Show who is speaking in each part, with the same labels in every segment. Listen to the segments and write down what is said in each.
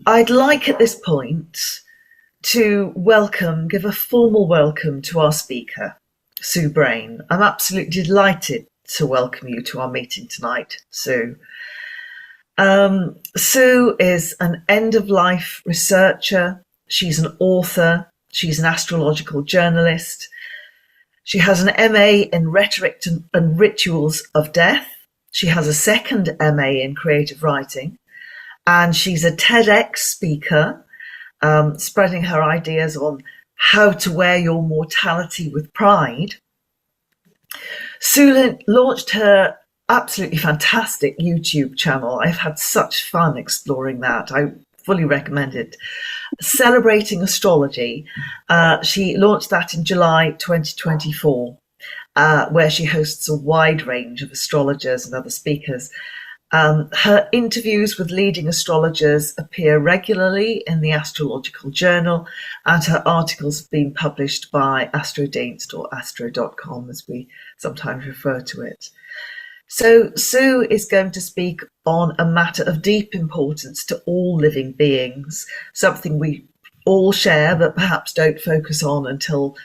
Speaker 1: I'd like at this point to give a formal welcome to our speaker, Sue Brayne. I'm absolutely delighted to welcome you to our meeting tonight, Sue. Sue is an end-of-life researcher. She's an author. She's an astrological journalist. She has an MA in Rhetoric and Rituals of Death. She has a second MA in Creative Writing. And she's a TEDx speaker, spreading her ideas on how to wear your mortality with pride. Sue launched her absolutely fantastic YouTube channel. I've had such fun exploring that. I fully recommend it. Celebrating Astrology. She launched that in July 2024, where she hosts a wide range of astrologers and other speakers. Her interviews with leading astrologers appear regularly in the Astrological Journal, and her articles have been published by Astrodienst or astro.com, as we sometimes refer to it. So Sue is going to speak on a matter of deep importance to all living beings, something we all share but perhaps don't focus on until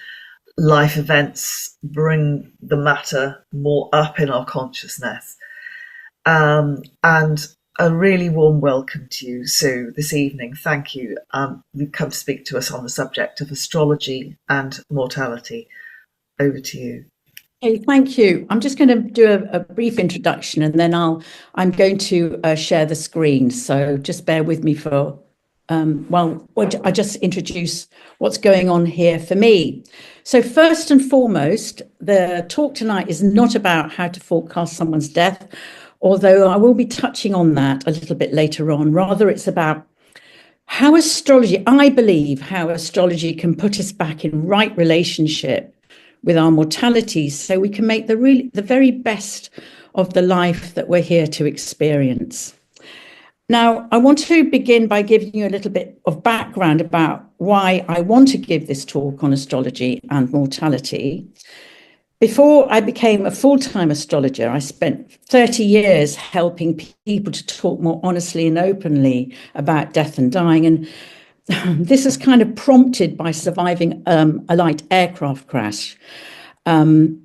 Speaker 1: life events bring the matter more up in our consciousness. And a really warm welcome to you, Sue, this evening. Thank you. You've come to speak to us on the subject of astrology and mortality. Over to you.
Speaker 2: Hey, thank you. I'm just going to do a brief introduction, and then I'm going to share the screen. So just bear with me for I just introduce what's going on here for me. So first and foremost, the talk tonight is not about how to forecast someone's death, although I will be touching on that a little bit later on. Rather, it's about how astrology, I believe, how astrology can put us back in right relationship with our mortality, so we can make the very best of the life that we're here to experience. Now, I want to begin by giving you a little bit of background about why I want to give this talk on astrology and mortality. Before I became a full-time astrologer, I spent 30 years helping people to talk more honestly and openly about death and dying. And this is kind of prompted by surviving a light aircraft crash. And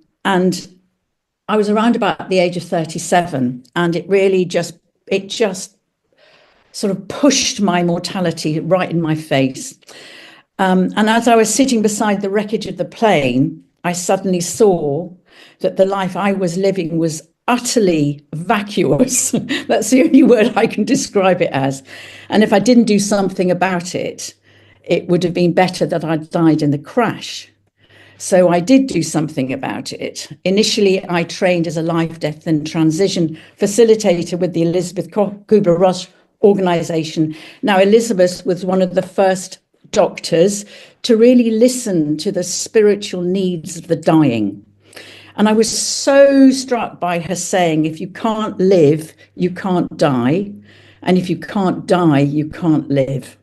Speaker 2: I was around about the age of 37, and it just sort of pushed my mortality right in my face. And as I was sitting beside the wreckage of the plane, I suddenly saw that the life I was living was utterly vacuous. That's the only word I can describe it as. And if I didn't do something about it, it would have been better that I'd died in the crash. So I did do something about it. Initially, I trained as a life, death and transition facilitator with the Elizabeth Kubler-Ross organization. Now, Elizabeth was one of the first doctors to really listen to the spiritual needs of the dying. And I was so struck by her saying, if you can't live, you can't die. And if you can't die, you can't live.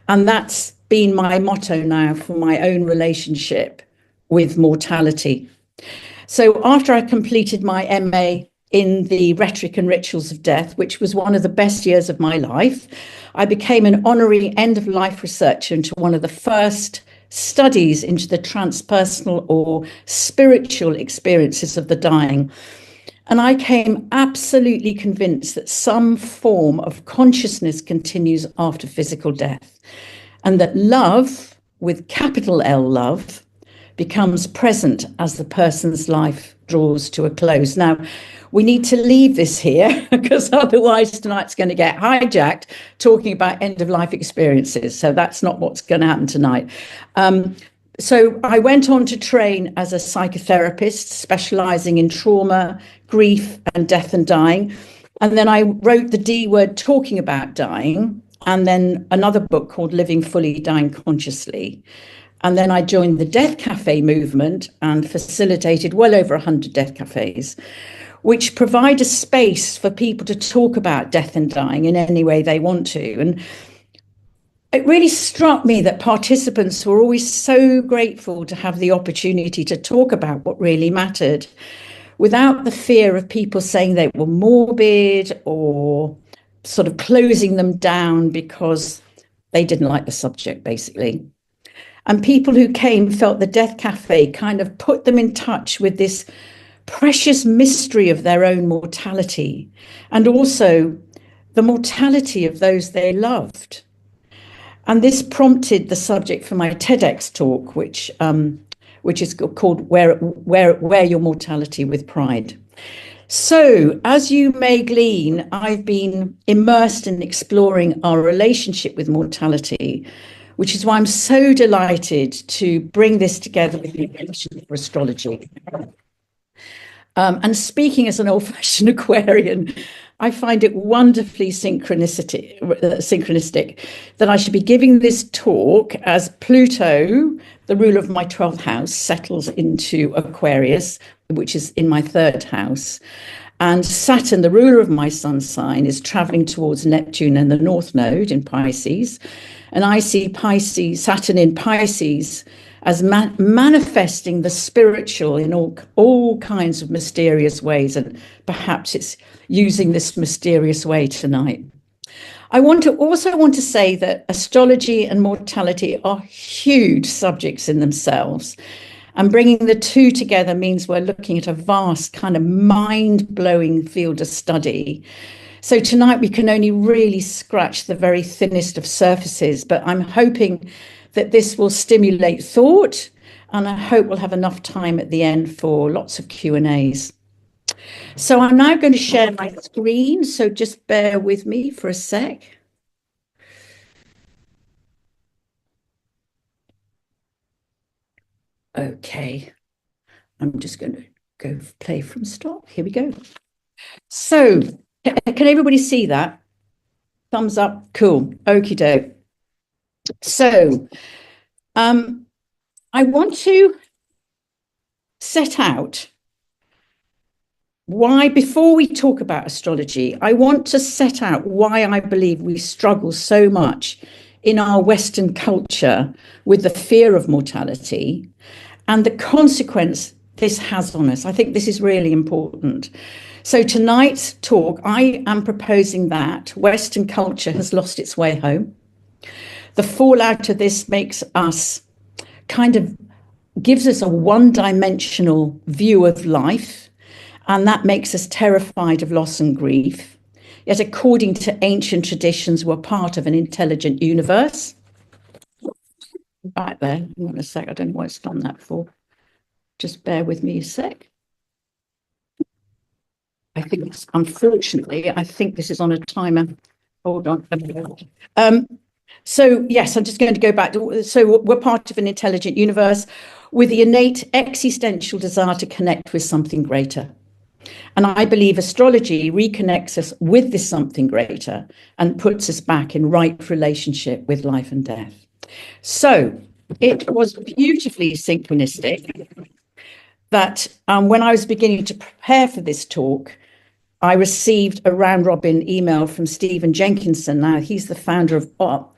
Speaker 2: And that's been my motto now for my own relationship with mortality. So after I completed my MA in the Rhetoric and Rituals of Death, which was one of the best years of my life, I became an honorary end-of-life researcher into one of the first studies into the transpersonal or spiritual experiences of the dying. And I came absolutely convinced that some form of consciousness continues after physical death, and that love, with capital L love, becomes present as the person's life draws to a close. Now, we need to leave this here because otherwise tonight's going to get hijacked talking about end-of-life experiences. So that's not what's going to happen tonight. So I went on to train as a psychotherapist, specializing in trauma, grief, and death and dying. And then I wrote the D word, talking about dying, and then another book called Living Fully, Dying Consciously. And then I joined the Death Cafe movement and facilitated well over 100 death cafes, which provide a space for people to talk about death and dying in any way they want to. And it really struck me that participants were always so grateful to have the opportunity to talk about what really mattered, without the fear of people saying they were morbid or sort of closing them down because they didn't like the subject, basically. And people who came felt the Death Cafe kind of put them in touch with this precious mystery of their own mortality, and also the mortality of those they loved. And this prompted the subject for my TEDx talk, which is called Wear Your Mortality with Pride. So, as you may glean, I've been immersed in exploring our relationship with mortality, which is why I'm so delighted to bring this together with the Institute for Astrology. And speaking as an old-fashioned Aquarian, I find it wonderfully synchronistic that I should be giving this talk as Pluto, the ruler of my 12th house, settles into Aquarius, which is in my 3rd house. And Saturn, the ruler of my sun sign, is traveling towards Neptune and the North Node in Pisces. And I see Saturn in Pisces as manifesting the spiritual in all kinds of mysterious ways. And perhaps it's using this mysterious way tonight. I also want to say that astrology and mortality are huge subjects in themselves. And bringing the two together means we're looking at a vast kind of mind-blowing field of study. So tonight we can only really scratch the very thinnest of surfaces, but I'm hoping that this will stimulate thought, and I hope we'll have enough time at the end for lots of Q&As. So I'm now going to share my screen, so just bear with me for a sec. Okay, I'm just going to go play from stop. Here we go. So can everybody see that? Thumbs up. Cool. Okie doke. So I want to set out why, before we talk about astrology, I want to set out why I believe we struggle so much in our Western culture with the fear of mortality and the consequence this has on us. I think this is really important. So tonight's talk, I am proposing that Western culture has lost its way home. The fallout of this makes us gives us a one-dimensional view of life, and that makes us terrified of loss and grief. Yet according to ancient traditions, we're part of an intelligent universe. Right there, hang on a sec, I don't know what it's done that for. Just bear with me a sec. I think, unfortunately, I think this is on a timer. Hold on. So yes, I'm just going to go back. So we're part of an intelligent universe with the innate existential desire to connect with something greater. And I believe astrology reconnects us with this something greater and puts us back in right relationship with life and death. So it was beautifully synchronistic that when I was beginning to prepare for this talk, I received a round robin email from Stephen Jenkinson. Now, he's the founder of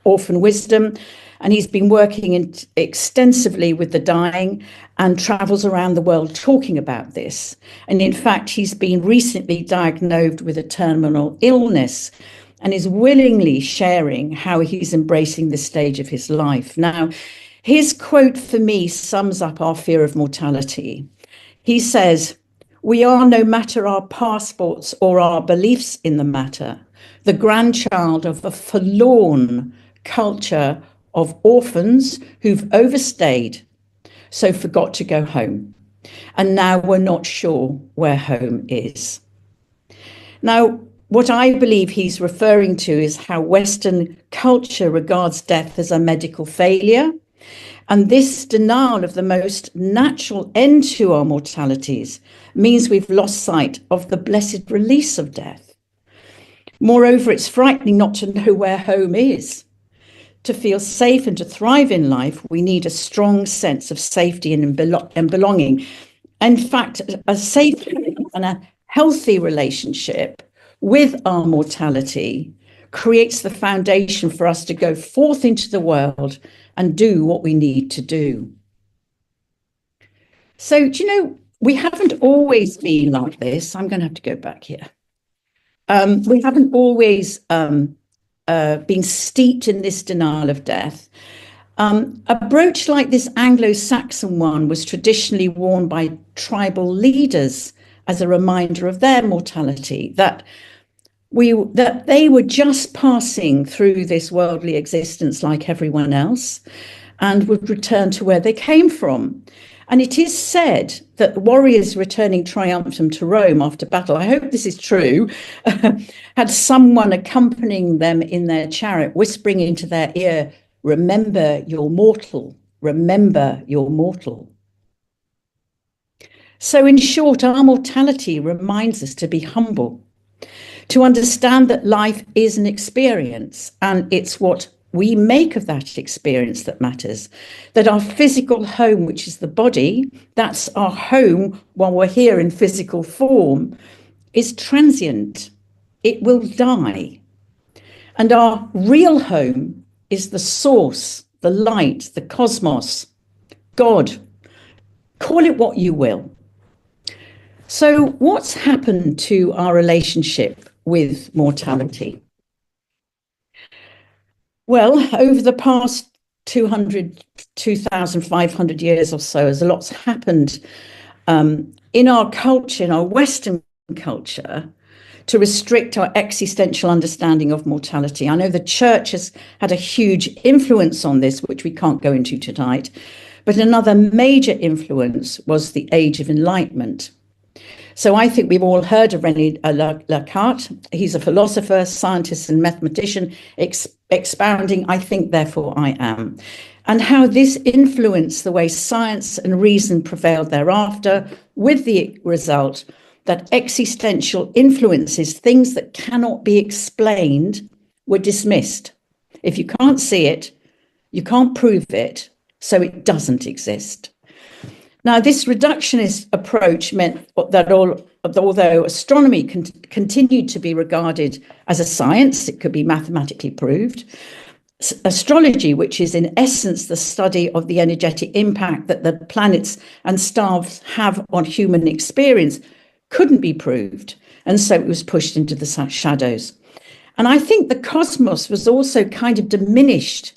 Speaker 2: Orphan Wisdom, and he's been working extensively with the dying and travels around the world talking about this. And in fact, he's been recently diagnosed with a terminal illness and is willingly sharing how he's embracing this stage of his life. Now, his quote for me sums up our fear of mortality. He says, "We are, no matter our passports or our beliefs in the matter, the grandchild of a forlorn culture of orphans who've overstayed, so forgot to go home. And now we're not sure where home is." Now, what I believe he's referring to is how Western culture regards death as a medical failure. And this denial of the most natural end to our mortalities means we've lost sight of the blessed release of death. Moreover, it's frightening not to know where home is. To feel safe and to thrive in life, we need a strong sense of safety and belonging. In fact, a safe and a healthy relationship with our mortality creates the foundation for us to go forth into the world and do what we need to do. So, do you know, we haven't always been like this. I'm going to have to go back here. We haven't always been steeped in this denial of death. A brooch like this Anglo-Saxon one was traditionally worn by tribal leaders as a reminder of their mortality, that they were just passing through this worldly existence like everyone else and would return to where they came from. And it is said that the warriors returning triumphant to Rome after battle, I hope this is true, had someone accompanying them in their chariot, whispering into their ear, "Remember you're mortal, remember you're mortal." So in short, our mortality reminds us to be humble, to understand that life is an experience, and it's what we make of that experience that matters, that our physical home, which is the body, that's our home while we're here in physical form, is transient. It will die. And our real home is the source, the light, the cosmos, God. Call it what you will. So what's happened to our relationship with mortality? Well, over the past 2,500 years or so, as a lot's happened in our culture, in our Western culture, to restrict our existential understanding of mortality. I know the church has had a huge influence on this, which we can't go into tonight, but another major influence was the Age of Enlightenment. So I think we've all heard of René Descartes. He's a philosopher, scientist, and mathematician, expounding, "I think, therefore I am," and how this influenced the way science and reason prevailed thereafter, with the result that existential influences, things that cannot be explained, were dismissed. If you can't see it, you can't prove it, so it doesn't exist. Now, this reductionist approach meant that although astronomy continued to be regarded as a science, it could be mathematically proved, astrology, which is in essence the study of the energetic impact that the planets and stars have on human experience, couldn't be proved. And so it was pushed into the shadows. And I think the cosmos was also kind of diminished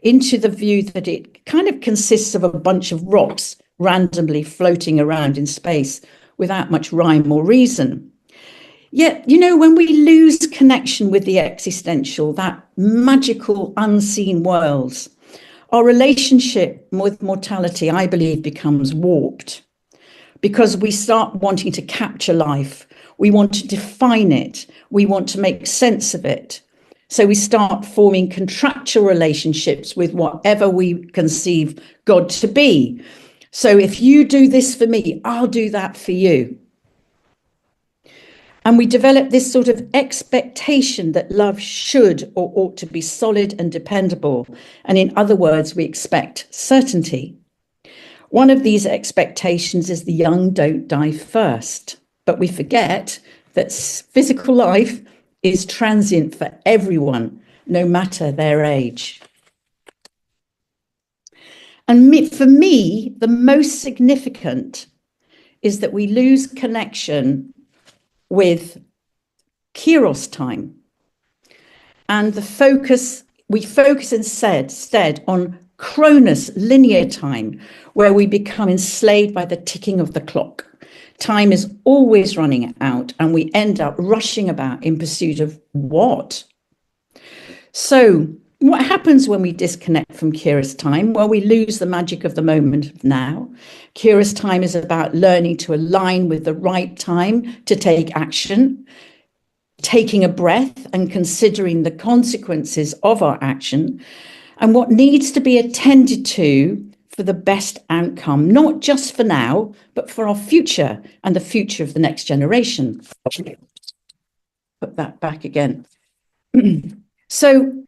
Speaker 2: into the view that it kind of consists of a bunch of rocks randomly floating around in space without much rhyme or reason. Yet, when we lose connection with the existential, that magical unseen worlds, our relationship with mortality, I believe, becomes warped, because we start wanting to capture life. We want to define it. We want to make sense of it. So we start forming contractual relationships with whatever we conceive God to be. So if you do this for me, I'll do that for you. And we develop this sort of expectation that love should or ought to be solid and dependable. And in other words, we expect certainty. One of these expectations is the young don't die first. But we forget that physical life is transient for everyone, no matter their age. And for me, the most significant is that we lose connection with Kairos time. And we focus instead on Chronos, linear time, where we become enslaved by the ticking of the clock. Time is always running out, and we end up rushing about in pursuit of what? So what happens when we disconnect from Kairos time? Well, we lose the magic of the moment of now. Kairos time is about learning to align with the right time to take action, taking a breath and considering the consequences of our action and what needs to be attended to for the best outcome, not just for now, but for our future and the future of the next generation. Put that back again. So,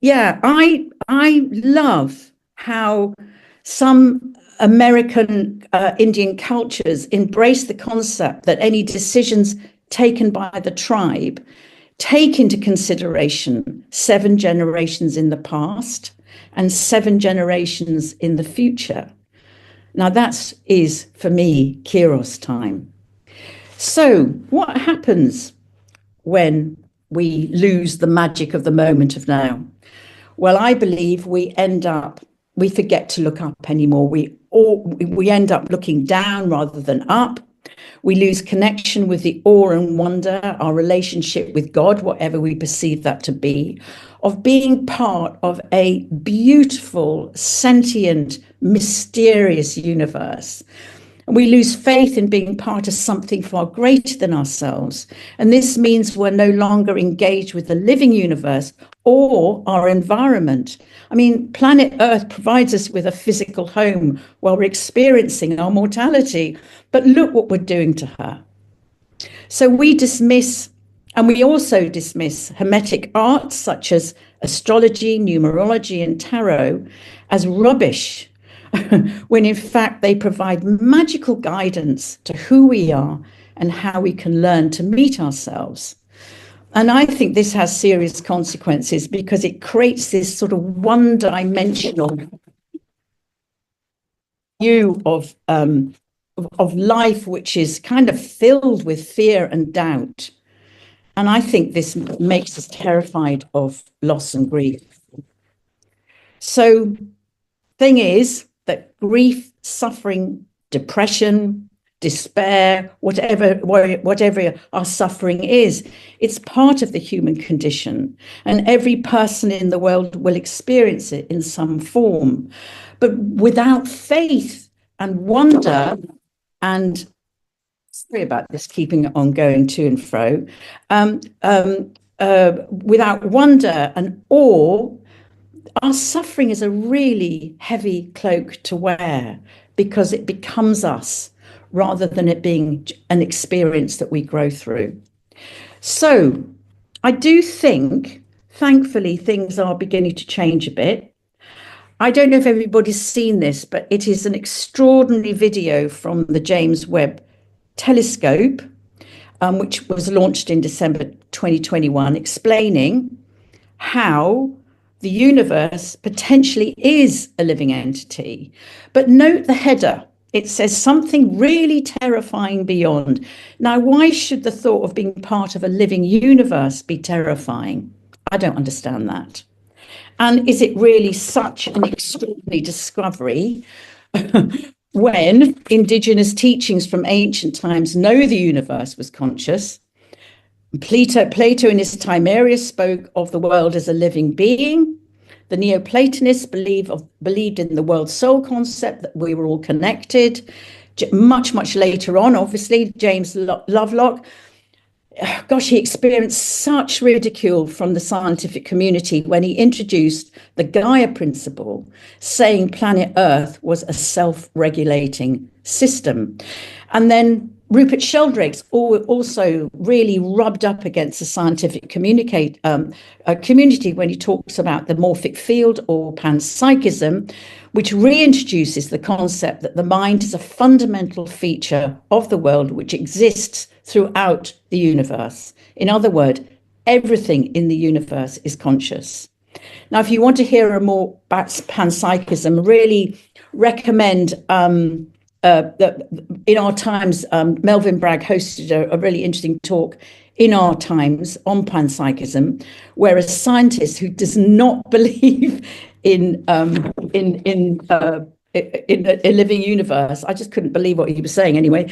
Speaker 2: yeah, I love how some American Indian cultures embrace the concept that any decisions taken by the tribe take into consideration 7 generations in the past and 7 generations in the future. Now that is, for me, Kairos time. So what happens when we lose the magic of the moment of now? Well, I believe we forget to look up anymore. We end up looking down rather than up. We lose connection with the awe and wonder, our relationship with God, whatever we perceive that to be, of being part of a beautiful, sentient, mysterious universe. And we lose faith in being part of something far greater than ourselves. And this means we're no longer engaged with the living universe or our environment. I mean, planet Earth provides us with a physical home while we're experiencing our mortality. But look what we're doing to her. So we dismiss, and we also dismiss Hermetic arts such as astrology, numerology, and tarot as rubbish, when in fact they provide magical guidance to who we are and how we can learn to meet ourselves. And I think this has serious consequences because it creates this sort of one-dimensional view of life, which is kind of filled with fear and doubt. And I think this makes us terrified of loss and grief. So, thing is that grief, suffering, depression, despair, whatever our suffering is, it's part of the human condition. And every person in the world will experience it in some form. But without faith and wonder, and sorry about this, keeping it on going to and fro, without wonder and awe, our suffering is a really heavy cloak to wear because it becomes us rather than it being an experience that we grow through. So I do think, thankfully, things are beginning to change a bit. I don't know if everybody's seen this, but it is an extraordinary video from the James Webb Telescope, which was launched in December 2021, explaining how the universe potentially is a living entity. But note the header. It says something really terrifying beyond. Now, why should the thought of being part of a living universe be terrifying? I don't understand that. And is it really such an extraordinary discovery when indigenous teachings from ancient times know the universe was conscious? Plato in his Timerius spoke of the world as a living being. The Neoplatonists believed in the world soul concept, that we were all connected. Much later on, obviously, James Lovelock, he experienced such ridicule from the scientific community when he introduced the Gaia principle, saying planet Earth was a self-regulating system. And then Rupert Sheldrake's also really rubbed up against the scientific community when he talks about the morphic field or panpsychism, which reintroduces the concept that the mind is a fundamental feature of the world which exists throughout the universe. In other words, everything in the universe is conscious. Now, if you want to hear more about panpsychism, really recommend in Our Times, Melvin Bragg hosted a really interesting talk in Our Times on panpsychism, where a scientist who does not believe in a living universe, I just couldn't believe what he was saying anyway,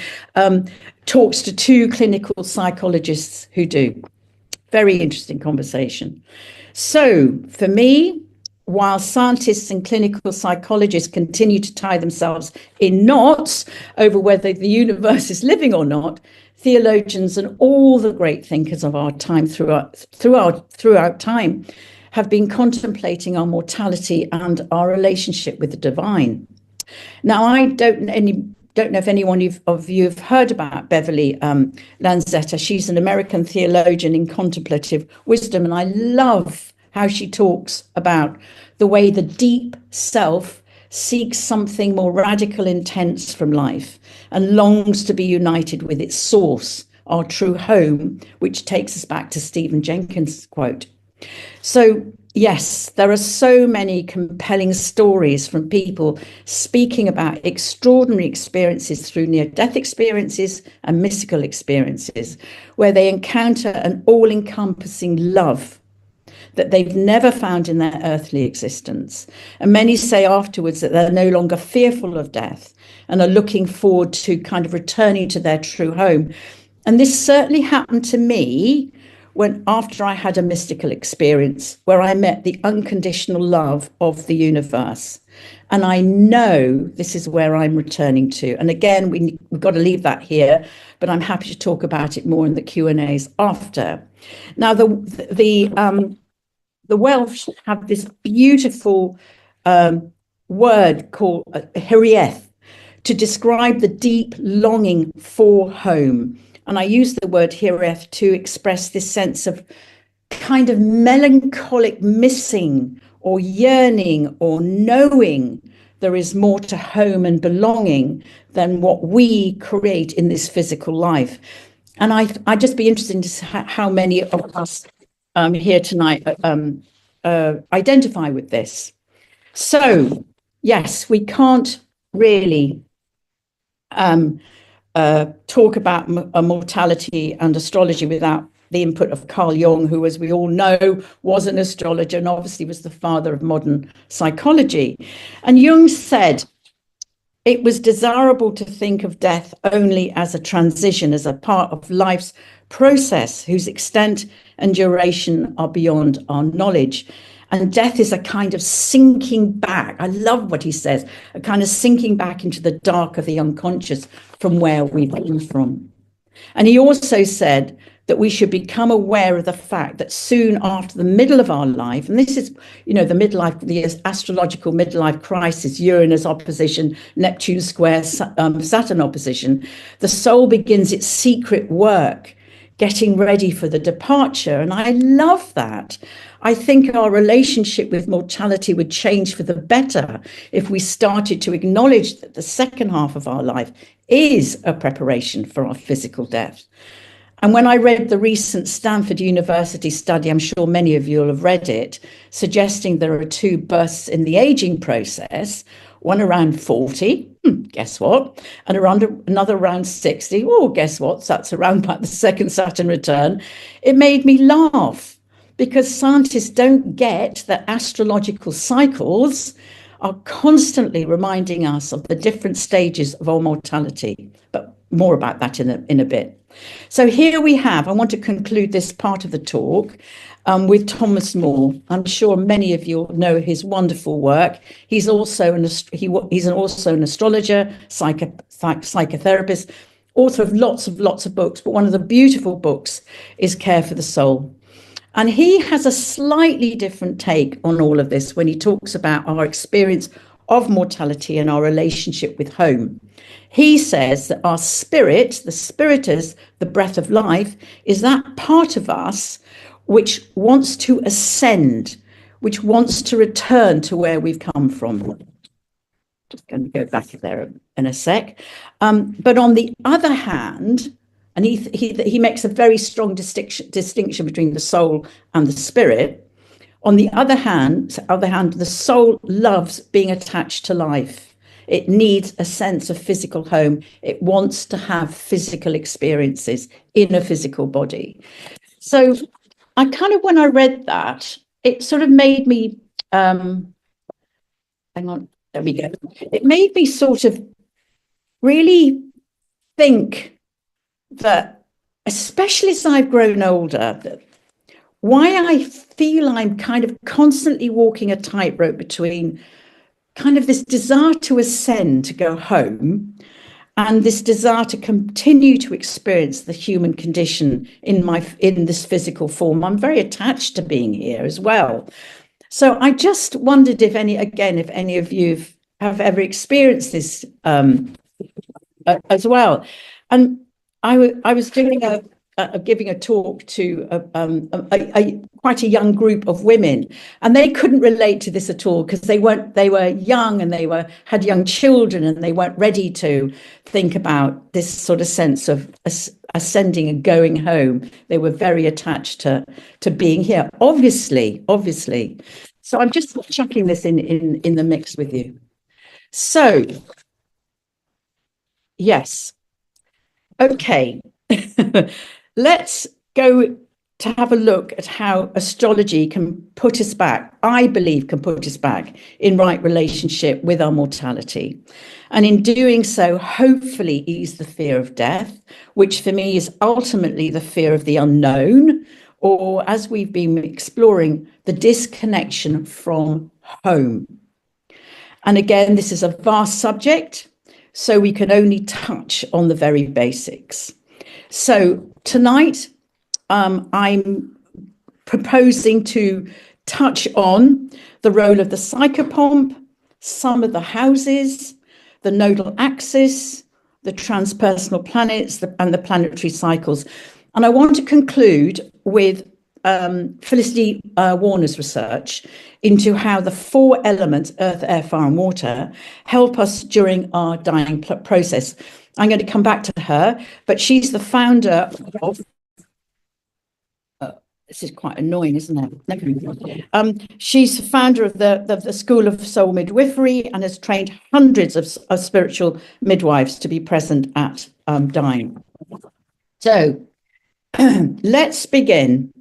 Speaker 2: talks to two clinical psychologists who do. Very interesting conversation. So for me, while scientists and clinical psychologists continue to tie themselves in knots over whether the universe is living or not, theologians and all the great thinkers of our time throughout time have been contemplating our mortality and our relationship with the divine. Now, I don't know if anyone of you have heard about Beverly Lanzetta. She's an American theologian in contemplative wisdom, and I love how she talks about the way the deep self seeks something more radical, intense from life and longs to be united with its source, our true home, which takes us back to Stephen Jenkins' quote. So Yes, there are so many compelling stories from people speaking about extraordinary experiences through near-death experiences and mystical experiences, where they encounter an all-encompassing love that they've never found in their earthly existence. And many say afterwards that they're no longer fearful of death and are looking forward to kind of returning to their true home. And this certainly happened to me when after I had a mystical experience where I met the unconditional love of the universe. And I know this is where I'm returning to. And again, we've got to leave that here, but I'm happy to talk about it more in the Q&As after. Now, the Welsh have this beautiful word called hirieth to describe the deep longing for home. And I use the word hirieth to express this sense of kind of melancholic missing or yearning or knowing there is more to home and belonging than what we create in this physical life. And I'd just be interested in how many of us here tonight identify with this. So, yes, we can't really talk about mortality and astrology without the input of Carl Jung, who, as we all know, was an astrologer and obviously was the father of modern psychology. And Jung said it was desirable to think of death only as a transition, as a part of life's process whose extent and duration are beyond our knowledge. And death is a kind of sinking back. I love what he says, a kind of sinking back into the dark of the unconscious from where we've come from. And he also said that we should become aware of the fact that soon after the middle of our life, and this is, the midlife, the astrological midlife crisis, Uranus opposition, Neptune square, Saturn opposition, the soul begins its secret work, getting ready for the departure. And I love that. I think our relationship with mortality would change for the better if we started to acknowledge that the second half of our life is a preparation for our physical death. And when I read the recent Stanford University study, I'm sure many of you will have read it, suggesting there are two bursts in the aging process, one around 40, guess what, and another around 60, oh, guess what, that's around about the second Saturn return. It made me laugh because scientists don't get that astrological cycles are constantly reminding us of the different stages of our mortality, but more about that in a bit. So here we have, I want to conclude this part of the talk with Thomas More. I'm sure many of you know his wonderful work. He's also an astrologer, psychotherapist, author of lots of books, but one of the beautiful books is Care for the Soul. And he has a slightly different take on all of this when he talks about our experience of mortality and our relationship with home. He says that our spirit, the spiritus, the breath of life, is that part of us which wants to ascend, which wants to return to where we've come from. Just going to go back there in a sec. But on the other hand, and he makes a very strong distinction between the soul and the spirit. On the other hand, the soul loves being attached to life. It needs a sense of physical home. It wants to have physical experiences in a physical body. So I kind of, when I read that, it sort of made me, hang on, there we go. It made me sort of really think that, especially as I've grown older, that why I feel I'm kind of constantly walking a tightrope between kind of this desire to ascend, to go home, and this desire to continue to experience the human condition in this physical form. I'm very attached to being here as well. So I just wondered if any of you have ever experienced this as well. And I was doing giving a talk to quite a young group of women, and they couldn't relate to this at all because they were young and they had young children, and they weren't ready to think about this sort of sense of ascending and going home. They were very attached to being here, obviously. So I'm just chucking this in the mix with you. So yes, okay. Let's go to have a look at how astrology can put us back, I believe can put us back in right relationship with our mortality. And in doing so, hopefully ease the fear of death, which for me is ultimately the fear of the unknown, or as we've been exploring, the disconnection from home. And again, this is a vast subject, so we can only touch on the very basics. So tonight, I'm proposing to touch on the role of the psychopomp, some of the houses, the nodal axis, the transpersonal planets, and the planetary cycles. And I want to conclude with Felicity Warner's research into how the 4 elements, earth, air, fire, and water, help us during our dying process. I'm going to come back to her, but she's the founder of, this is quite annoying, isn't it? She's the founder of the School of Soul Midwifery and has trained hundreds of spiritual midwives to be present at dying. So let's begin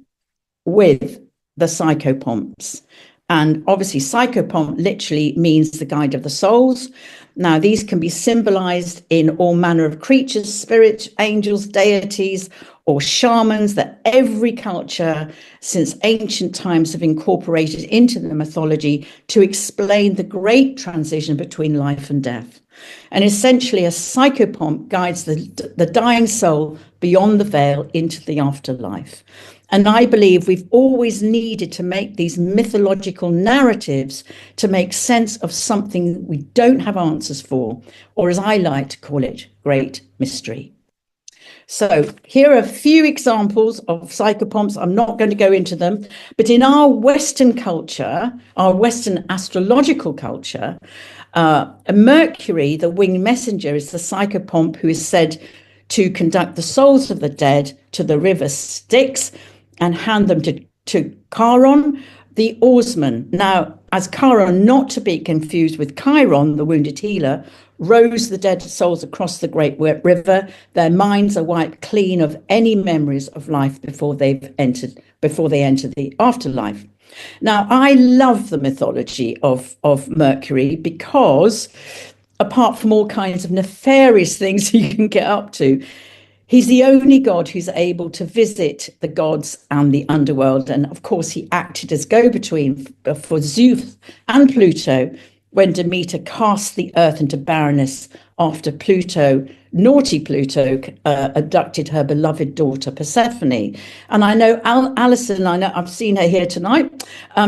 Speaker 2: with the psychopomps. And obviously psychopomp literally means the guide of the souls. Now, these can be symbolized in all manner of creatures, spirits, angels, deities, or shamans that every culture since ancient times have incorporated into the mythology to explain the great transition between life and death. And essentially, a psychopomp guides the dying soul beyond the veil into the afterlife. And I believe we've always needed to make these mythological narratives to make sense of something we don't have answers for, or as I like to call it, great mystery. So here are a few examples of psychopomps. I'm not going to go into them, but in our Western culture, our Western astrological culture, Mercury, the winged messenger, is the psychopomp who is said to conduct the souls of the dead to the river Styx and hand them to Charon, the oarsman. Now, as Charon, not to be confused with Chiron, the wounded healer, rows the dead souls across the great river, their minds are wiped clean of any memories of life before they enter the afterlife. Now, I love the mythology of Mercury because, apart from all kinds of nefarious things you can get up to, he's the only god who's able to visit the gods and the underworld. And of course, he acted as go-between for Zeus and Pluto when Demeter cast the earth into barrenness after naughty Pluto, abducted her beloved daughter Persephone. And I know Alison, I've seen her here tonight.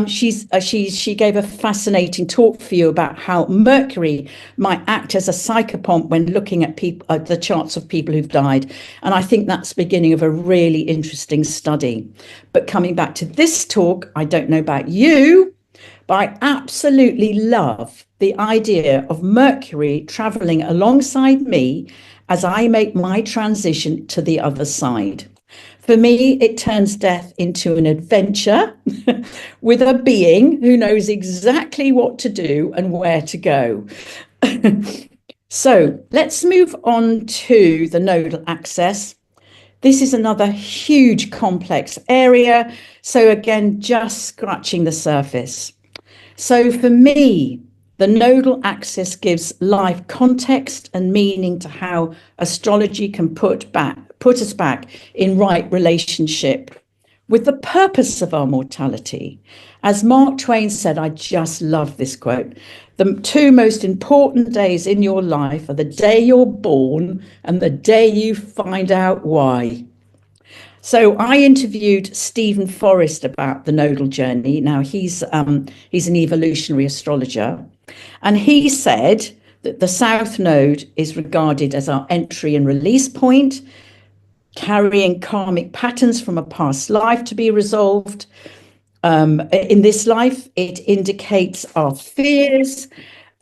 Speaker 2: She gave a fascinating talk for you about how Mercury might act as a psychopomp when looking at the charts of people who've died. And I think that's the beginning of a really interesting study. But coming back to this talk, I don't know about you, but I absolutely love the idea of Mercury traveling alongside me as I make my transition to the other side. For me, it turns death into an adventure with a being who knows exactly what to do and where to go. So let's move on to the nodal axis. This is another huge complex area. So again, just scratching the surface. So for me, the nodal axis gives life context and meaning to how astrology can put us back in right relationship with the purpose of our mortality. As Mark Twain said, I just love this quote, the 2 most important days in your life are the day you're born and the day you find out why. So I interviewed Stephen Forrest about the nodal journey. Now he's an evolutionary astrologer, and he said that the South Node is regarded as our entry and release point, carrying karmic patterns from a past life to be resolved. In this life, it indicates our fears,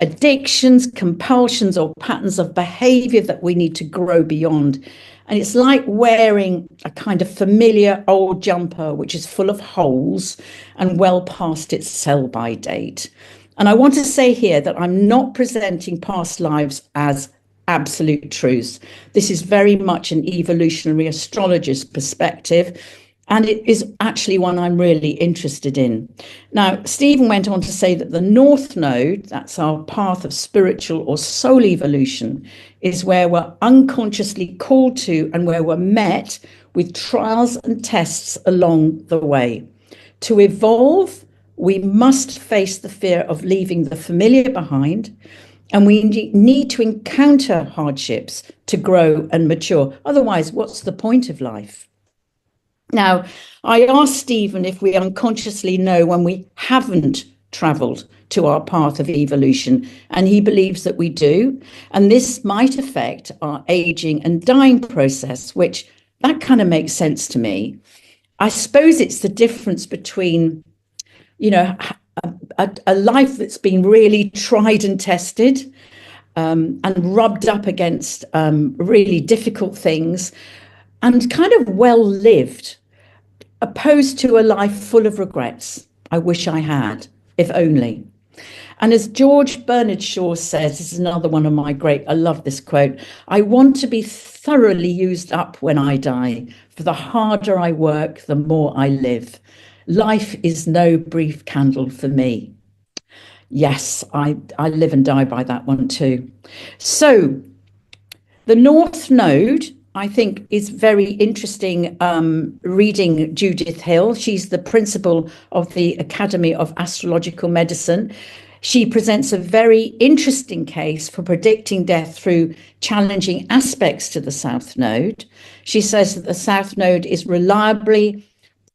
Speaker 2: addictions, compulsions, or patterns of behavior that we need to grow beyond. And it's like wearing a kind of familiar old jumper, which is full of holes and well past its sell-by date. And I want to say here that I'm not presenting past lives as absolute truths. This is very much an evolutionary astrologist perspective, and it is actually one I'm really interested in. Now, Stephen went on to say that the North Node, that's our path of spiritual or soul evolution, is where we're unconsciously called to and where we're met with trials and tests along the way. To evolve, we must face the fear of leaving the familiar behind, and we need to encounter hardships to grow and mature. Otherwise, what's the point of life? Now, I asked Stephen if we unconsciously know when we haven't travelled to our path of evolution, and he believes that we do. And this might affect our aging and dying process, which that kind of makes sense to me. I suppose it's the difference between, you know, a life that's been really tried and tested and rubbed up against really difficult things and kind of well lived, opposed to a life full of regrets. I wish I had, if only. And as George Bernard Shaw says, this is another one of my I love this quote, I want to be thoroughly used up when I die, for the harder I work, the more I live. Life is no brief candle for me. Yes, I live and die by that one too. So the North Node, I think, is very interesting reading Judith Hill. She's the principal of the Academy of Astrological Medicine. She presents a very interesting case for predicting death through challenging aspects to the South Node. She says that the South Node is reliably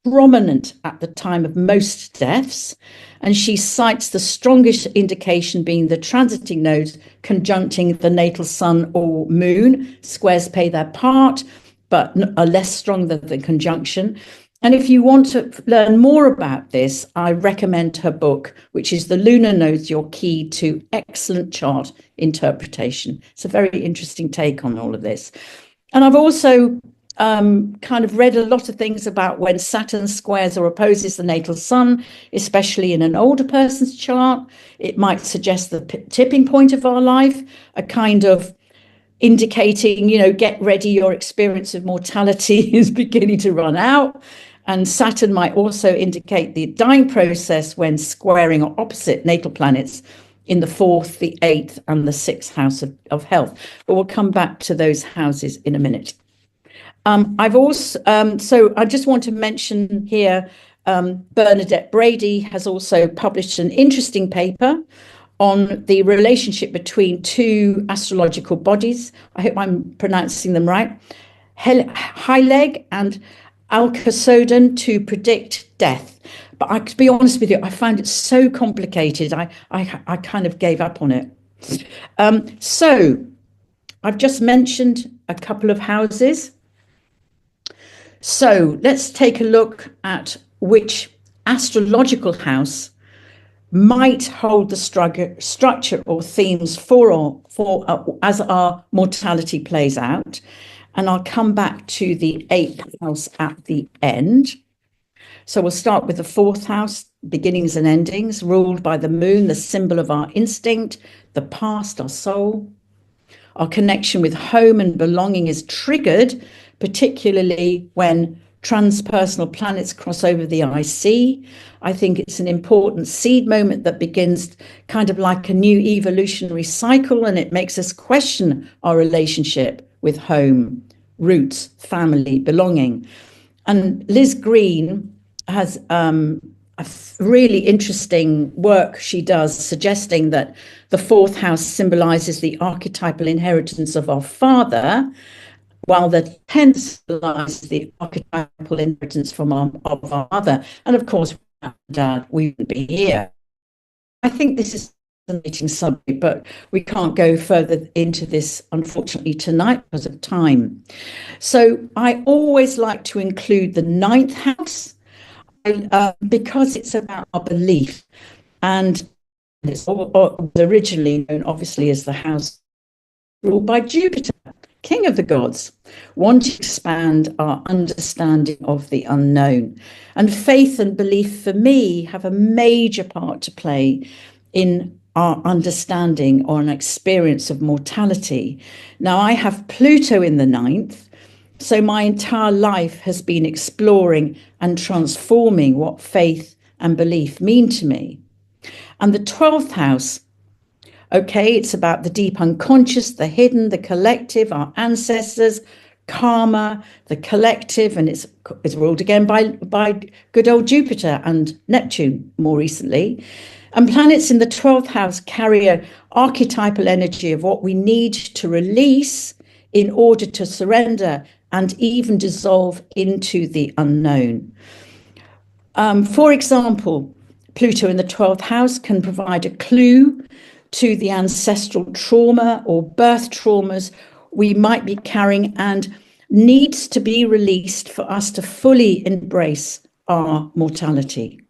Speaker 2: prominent at the time of most deaths, and she cites the strongest indication being the transiting nodes conjuncting the natal sun or moon. Squares play their part, but are less strong than the conjunction. And if you want to learn more about this, I recommend her book, which is The Lunar Nodes, Your Key to Excellent Chart Interpretation. It's a very interesting take on all of this. And I've also kind of read a lot of things about when Saturn squares or opposes the natal sun, especially in an older person's chart. It might suggest the tipping point of our life, a kind of indicating, you know, get ready, your experience of mortality is beginning to run out. And Saturn might also indicate the dying process when squaring or opposite natal planets in the 4th, the 8th, and the 6th house of health. But we'll come back to those houses in a minute. I've also, so I just want to mention here, Bernadette Brady has also published an interesting paper on the relationship between two astrological bodies. I hope I'm pronouncing them right. Heileg and Alcasoden to predict death. But to be honest with you, I found it so complicated. I kind of gave up on it. So I've just mentioned a couple of houses. So let's take a look at which astrological house might hold the structure or themes for as our mortality plays out. And I'll come back to the 8th house at the end. So we'll start with the 4th house, beginnings and endings, ruled by the moon, the symbol of our instinct, the past, our soul. Our connection with home and belonging is triggered, particularly when transpersonal planets cross over the IC. I think it's an important seed moment that begins kind of like a new evolutionary cycle, and it makes us question our relationship with home, roots, family, belonging. And Liz Green has a really interesting work she does suggesting that the 4th house symbolizes the archetypal inheritance of our father, while the 10th symbolizes the archetypal inheritance of our mother. And of course, without Dad, we wouldn't be here. I think this is fascinating subject, but we can't go further into this, unfortunately, tonight because of time. So I always like to include the ninth house because it's about our belief, and it's originally known, obviously, as the house ruled by Jupiter, king of the gods, want to expand our understanding of the unknown. And faith and belief, for me, have a major part to play in our understanding or an experience of mortality. Now, I have Pluto in the ninth, so my entire life has been exploring and transforming what faith and belief mean to me. And the 12th house, okay, it's about the deep unconscious, the hidden, the collective, our ancestors, karma, the collective, and it's ruled again by good old Jupiter and Neptune more recently. And planets in the 12th house carry an archetypal energy of what we need to release in order to surrender and even dissolve into the unknown. For example, Pluto in the 12th house can provide a clue to the ancestral trauma or birth traumas we might be carrying and needs to be released for us to fully embrace our mortality.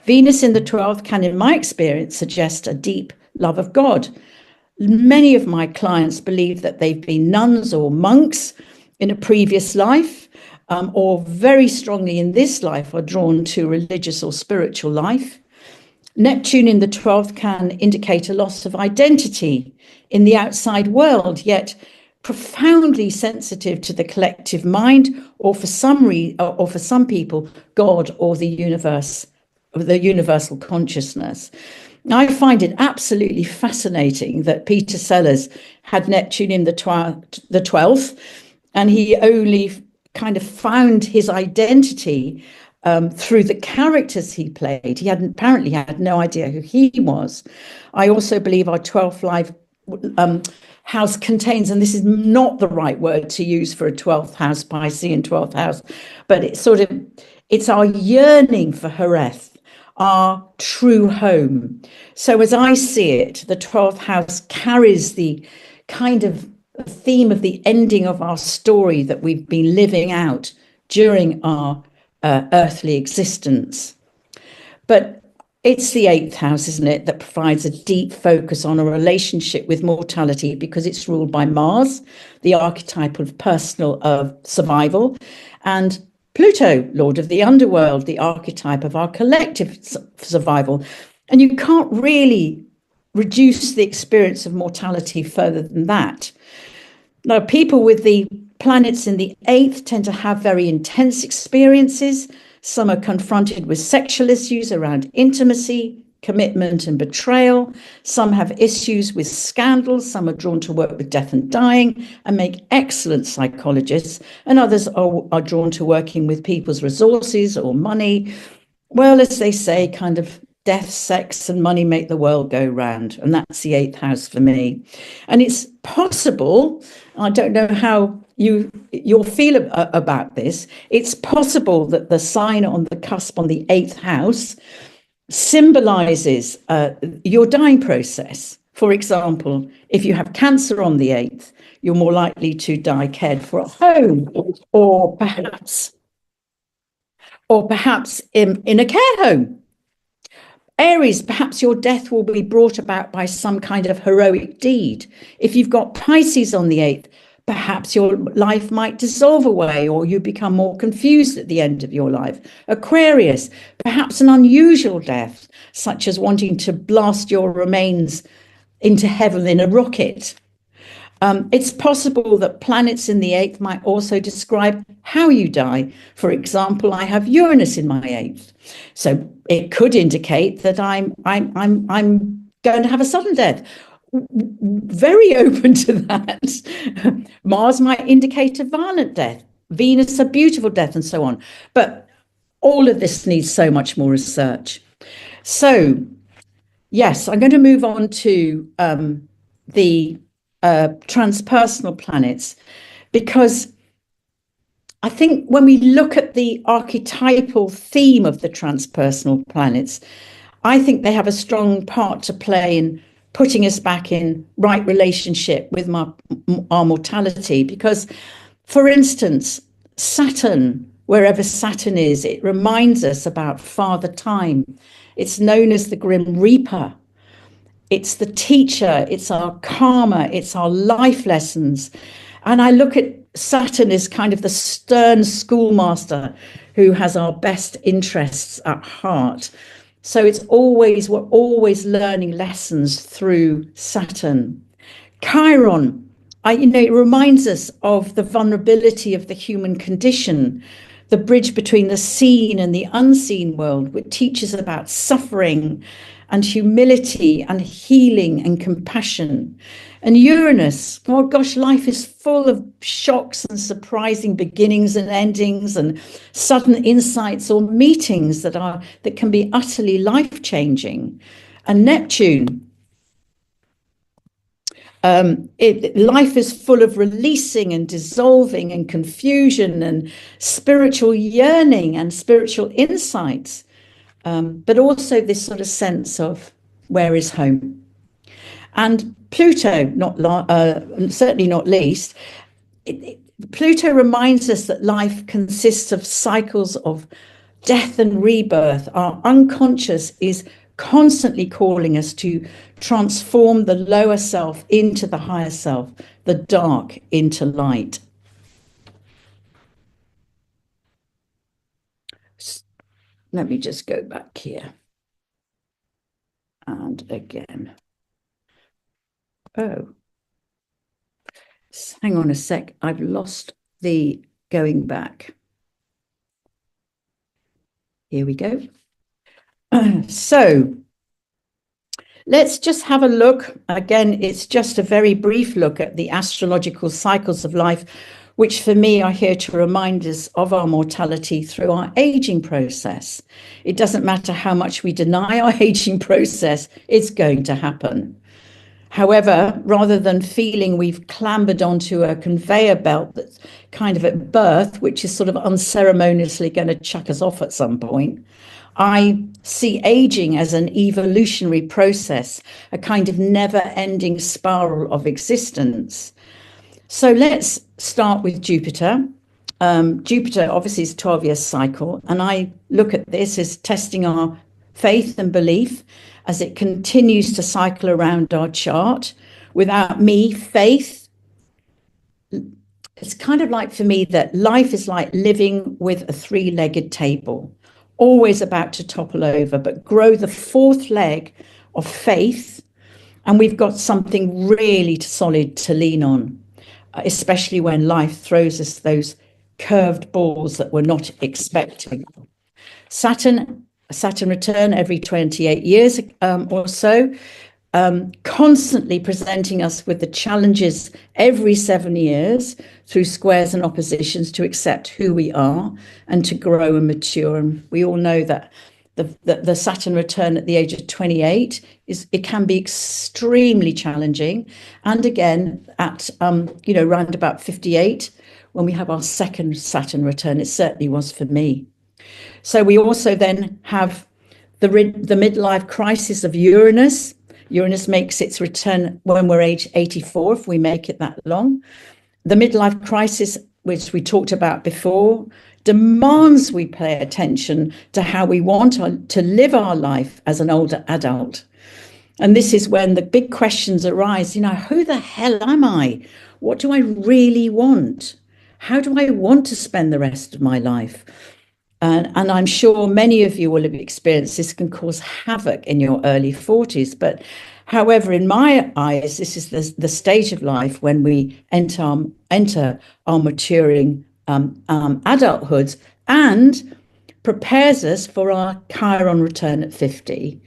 Speaker 2: Venus in the 12th can, in my experience, suggest a deep love of God. Many of my clients believe that they've been nuns or monks in a previous life, or very strongly in this life are drawn to religious or spiritual life. Neptune in the 12th can indicate a loss of identity in the outside world, yet profoundly sensitive to the collective mind, or for some people, God or the universe, or the universal consciousness. I find it absolutely fascinating that Peter Sellers had Neptune in the 12th, and he only kind of found his identity through the characters he played. He apparently had no idea who he was. I also believe our 12th life house contains, and this is not the right word to use for a 12th house, Piscean 12th house, but it's our yearning for Hareth, our true home. So as I see it, the 12th house carries the kind of theme of the ending of our story that we've been living out during our earthly existence. But it's the 8th house, isn't it, that provides a deep focus on a relationship with mortality because it's ruled by Mars, the archetype of personal survival, and Pluto, Lord of the Underworld, the archetype of our collective survival. And you can't really reduce the experience of mortality further than that. Now, people with the planets in the 8th tend to have very intense experiences. Some are confronted with sexual issues around intimacy, commitment and betrayal. Some have issues with scandals. Some are drawn to work with death and dying and make excellent psychologists. And others are drawn to working with people's resources or money. Well, as they say, kind of death, sex and money make the world go round. And that's the 8th house for me. And it's possible, I don't know how you'll feel about this, it's possible that the sign on the cusp on the 8th house symbolizes your dying process. For example, if you have cancer on the 8th, you're more likely to die cared for at home, or perhaps in a care home. Aries, perhaps your death will be brought about by some kind of heroic deed. If you've got Pisces on the 8th, perhaps your life might dissolve away or you become more confused at the end of your life. Aquarius, perhaps an unusual death, such as wanting to blast your remains into heaven in a rocket. It's possible that planets in the 8th might also describe how you die. For example, I have Uranus in my 8th. So it could indicate that I'm going to have a sudden death. Very open to that. Mars might indicate a violent death, Venus a beautiful death, and so on. But all of this needs so much more research. So, yes, I'm going to move on to the transpersonal planets, because I think when we look at the archetypal theme of the transpersonal planets, I think they have a strong part to play in putting us back in right relationship with our mortality. Because, for instance, Saturn, wherever Saturn is, it reminds us about Father Time. It's known as the Grim Reaper. It's the teacher, it's our karma, it's our life lessons. And I look at Saturn as kind of the stern schoolmaster who has our best interests at heart. So we're always learning lessons through Saturn. Chiron, it reminds us of the vulnerability of the human condition, the bridge between the seen and the unseen world, which teaches about suffering and humility and healing and compassion. And Uranus, oh gosh, life is full of shocks and surprising beginnings and endings and sudden insights or meetings that can be utterly life-changing. And Neptune, life is full of releasing and dissolving and confusion and spiritual yearning and spiritual insights, but also this sort of sense of where is home. And Pluto, certainly not least, Pluto reminds us that life consists of cycles of death and rebirth. Our unconscious is constantly calling us to transform the lower self into the higher self, the dark into light. Let me just go back here. And again. Oh, hang on a sec. I've lost the going back. Here we go. So let's just have a look. Again, it's just a very brief look at the astrological cycles of life, which for me are here to remind us of our mortality through our aging process. It doesn't matter how much we deny our aging process, it's going to happen. However, rather than feeling we've clambered onto a conveyor belt that's kind of at birth, which is sort of unceremoniously going to chuck us off at some point, I see aging as an evolutionary process, a kind of never-ending spiral of existence. So let's start with Jupiter. Jupiter obviously is a 12-year cycle, and I look at this as testing our faith and belief as it continues to cycle around our chart. Without me, faith, it's kind of like for me that life is like living with a three-legged table, always about to topple over, but grow the fourth leg of faith, and we've got something really solid to lean on, especially when life throws us those curved balls that we're not expecting. Saturn return every 28 years or so, constantly presenting us with the challenges every 7 years through squares and oppositions to accept who we are and to grow and mature. And we all know that the Saturn return at the age of 28 it can be extremely challenging. And again, at around about 58, when we have our second Saturn return, it certainly was for me. So we also then have the midlife crisis of Uranus. Uranus makes its return when we're age 84, if we make it that long. The midlife crisis, which we talked about before, demands we pay attention to how we want to live our life as an older adult. And this is when the big questions arise, who the hell am I? What do I really want? How do I want to spend the rest of my life? And I'm sure many of you will have experienced this can cause havoc in your early 40s. But however, in my eyes, this is the stage of life when we enter our maturing adulthood and prepares us for our Chiron return at 50.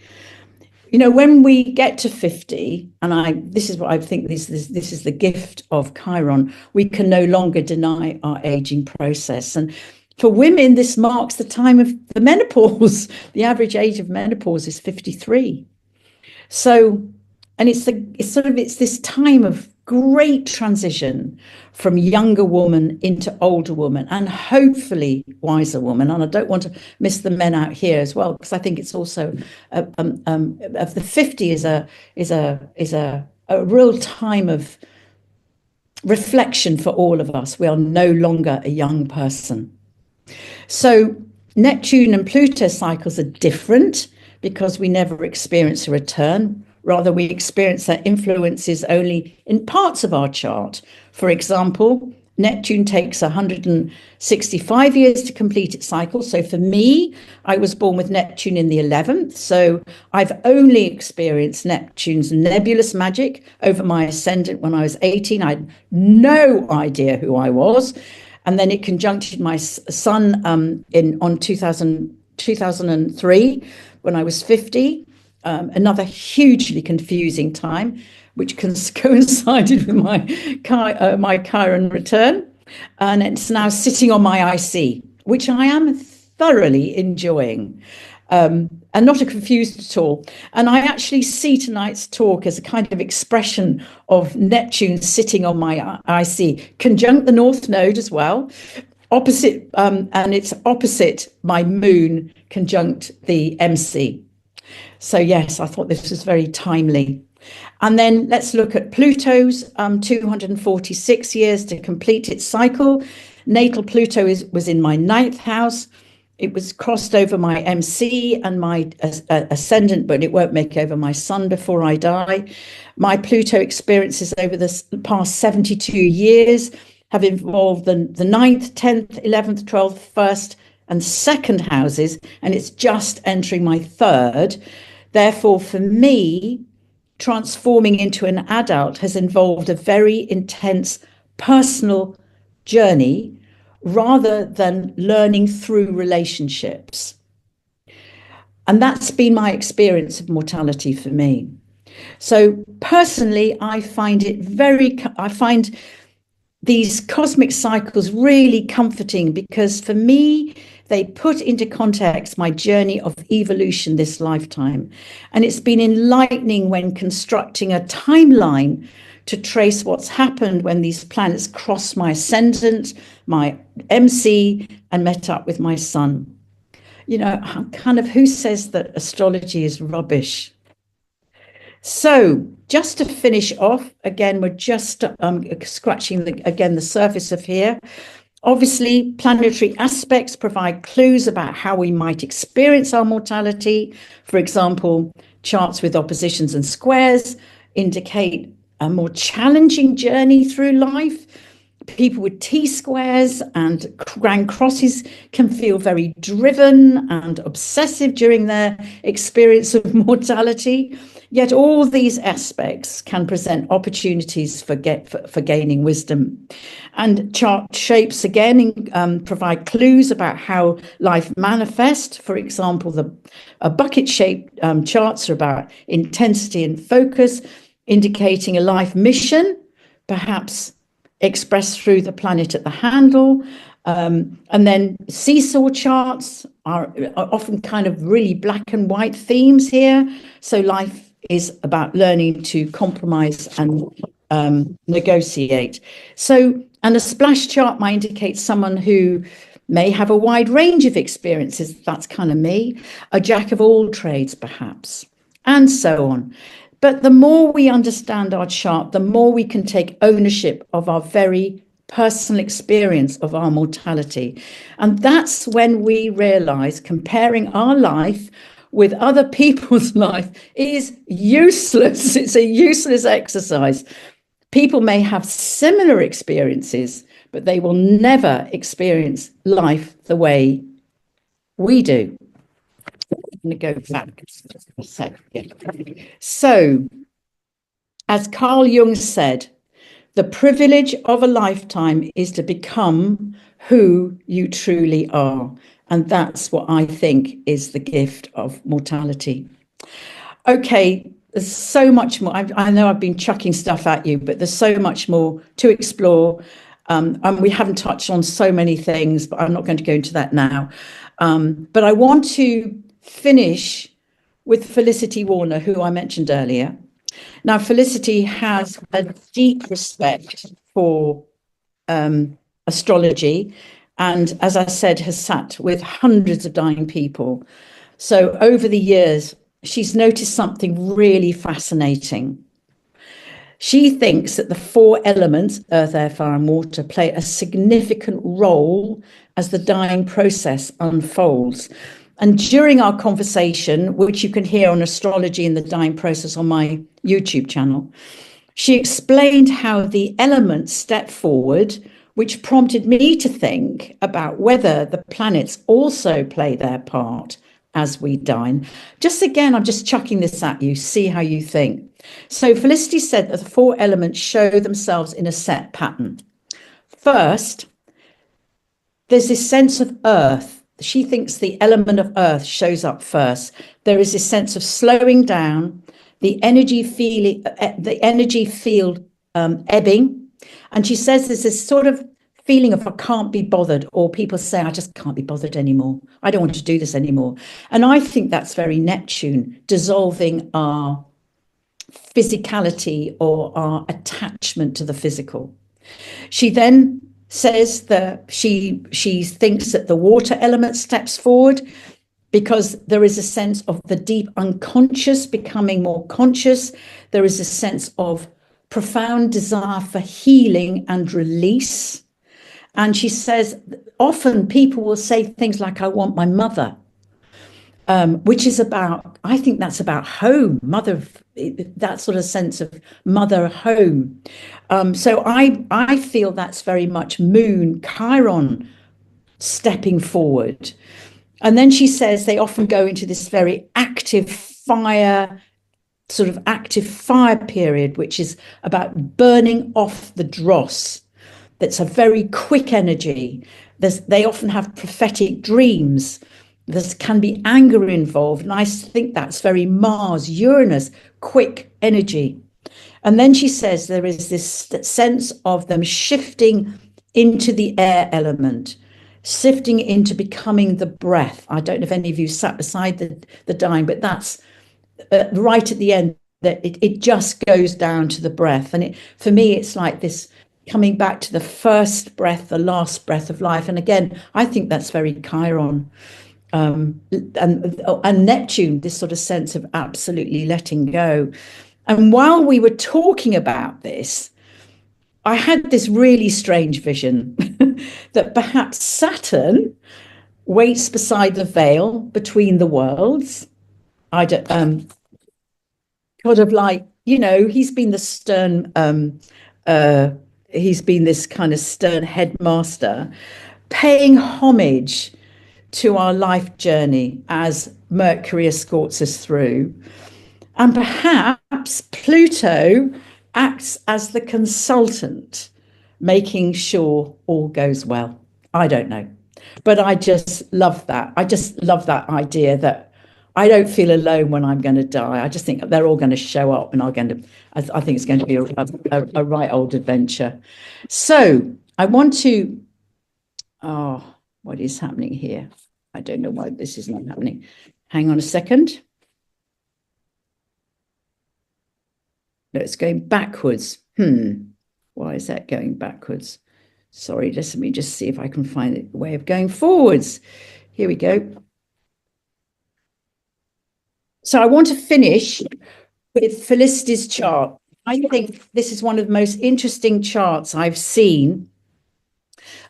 Speaker 2: When we get to 50, and this is what I think this is the gift of Chiron, we can no longer deny our aging process. And for women, this marks the time of the menopause. The average age of menopause is 53. So, and it's this time of great transition from younger woman into older woman, and hopefully wiser woman. And I don't want to miss the men out here as well, because I think it's also of the 50 is a real time of reflection for all of us. We are no longer a young person. So Neptune and Pluto cycles are different because we never experience a return. Rather, we experience their influences only in parts of our chart. For example, Neptune takes 165 years to complete its cycle. So for me, I was born with Neptune in the 11th. So I've only experienced Neptune's nebulous magic over my ascendant when I was 18. I had no idea who I was. And then it conjuncted my sun on 2003 when I was 50. Another hugely confusing time, which coincided with my Chiron return. And it's now sitting on my IC, which I am thoroughly enjoying. And not confused at all. And I actually see tonight's talk as a kind of expression of Neptune sitting on my IC, conjunct the North Node as well, opposite, and it's opposite my moon conjunct the MC. So yes, I thought this was very timely. And then let's look at Pluto's 246 years to complete its cycle. Natal Pluto was in my 9th house. It was crossed over my MC and my ascendant, but it won't make over my sun before I die. My Pluto experiences over the past 72 years have involved the 9th, 10th, 11th, 12th, 1st and 2nd houses, and it's just entering my 3rd. Therefore, for me, transforming into an adult has involved a very intense personal journey rather than learning through relationships. And that's been my experience of mortality for me. So personally, I find these cosmic cycles really comforting, because for me, they put into context my journey of evolution this lifetime. And it's been enlightening when constructing a timeline to trace what's happened when these planets crossed my ascendant, my MC, and met up with my sun. You know, kind of who says that astrology is rubbish? So just to finish off, again, we're just scratching the surface of here. Obviously, planetary aspects provide clues about how we might experience our mortality. For example, charts with oppositions and squares indicate a more challenging journey through life. People with T-squares and grand crosses can feel very driven and obsessive during their experience of mortality. Yet all these aspects can present opportunities for gaining wisdom. And chart shapes, again, provide clues about how life manifests. For example, the bucket-shaped charts are about intensity and focus, indicating a life mission, perhaps expressed through the planet at the handle. And then seesaw charts are often kind of really black and white themes here. So life is about learning to compromise and negotiate. So, and a splash chart might indicate someone who may have a wide range of experiences. That's kind of me, a jack of all trades, perhaps, and so on. But the more we understand our chart, the more we can take ownership of our very personal experience of our mortality. And that's when we realize comparing our life with other people's life is useless. It's a useless exercise. People may have similar experiences, but they will never experience life the way we do. I'm going to go back a second. So, as Carl Jung said, the privilege of a lifetime is to become who you truly are. And that's what I think is the gift of mortality. Okay, there's so much more. I know I've been chucking stuff at you, but there's so much more to explore. And we haven't touched on so many things, but I'm not going to go into that now. But I want to finish with Felicity Warner, who I mentioned earlier. Now, Felicity has a deep respect for astrology, and as I said, has sat with hundreds of dying people. So over the years, she's noticed something really fascinating. She thinks that the four elements, earth, air, fire, and water, play a significant role as the dying process unfolds. And during our conversation, which you can hear on Astrology and the Dying Process on my YouTube channel, she explained how the elements step forward, which prompted me to think about whether the planets also play their part as we dine. Just again, I'm just chucking this at you, see how you think. So Felicity said that the four elements show themselves in a set pattern. First, there's this sense of earth. She thinks the element of earth shows up first. There is this sense of slowing down, the energy field ebbing. And she says there's this sort of feeling of I can't be bothered, or people say I just can't be bothered anymore. I don't want to do this anymore. And I think that's very Neptune, dissolving our physicality or our attachment to the physical. She then says that she thinks that the water element steps forward because there is a sense of the deep unconscious becoming more conscious. There is a sense of profound desire for healing and release. And she says often people will say things like, I want my mother, which is about, I think that's about home, mother, that sort of sense of mother home. So I feel that's very much Moon, Chiron stepping forward. And then she says they often go into this very active fire period, which is about burning off the dross. That's a very quick energy. They often have prophetic dreams. There can be anger involved. And I think that's very Mars, Uranus, quick energy. And then she says there is this sense of them shifting into the air element, shifting into becoming the breath. I don't know if any of you sat beside the dying, but that's right at the end, that it just goes down to the breath. And for me, it's like this coming back to the first breath, the last breath of life. And again, I think that's very Chiron. And Neptune, this sort of sense of absolutely letting go. And while we were talking about this, I had this really strange vision that perhaps Saturn waits beside the veil between the worlds. I don't, kind of like, he's been the stern, he's been this kind of stern headmaster, paying homage to our life journey as Mercury escorts us through. And perhaps Pluto acts as the consultant, making sure all goes well. I don't know. But I just love that. I just love that idea that I don't feel alone when I'm going to die. I just think they're all going to show up, and I think it's going to be a right old adventure. So I want to, what is happening here? I don't know why this is not happening. Hang on a second. No, it's going backwards. Why is that going backwards? Sorry, let me just see if I can find a way of going forwards. Here we go. So I want to finish with Felicity's chart. I think this is one of the most interesting charts I've seen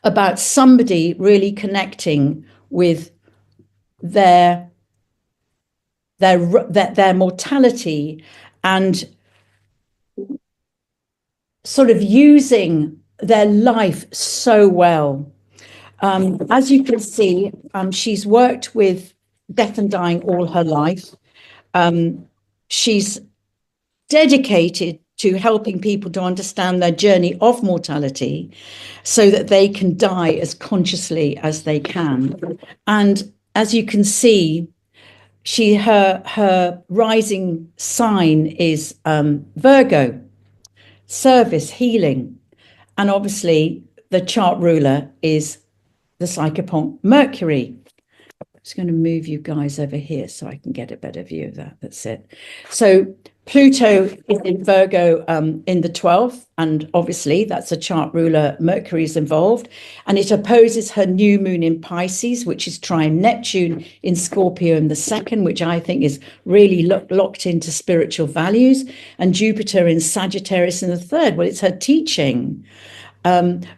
Speaker 2: about somebody really connecting with their mortality and sort of using their life so well. As you can see, she's worked with death and dying all her life. She's dedicated to helping people to understand their journey of mortality so that they can die as consciously as they can. And as you can see, her rising sign is Virgo, service, healing. And obviously the chart ruler is the psychopont Mercury. I'm just going to move you guys over here so I can get a better view of that. That's it. So Pluto is in Virgo in the 12th, and obviously that's a chart ruler. Mercury is involved, and it opposes her new moon in Pisces, which is trine Neptune in Scorpio in the 2nd, which I think is really locked into spiritual values, and Jupiter in Sagittarius in the 3rd. Well, it's her teaching.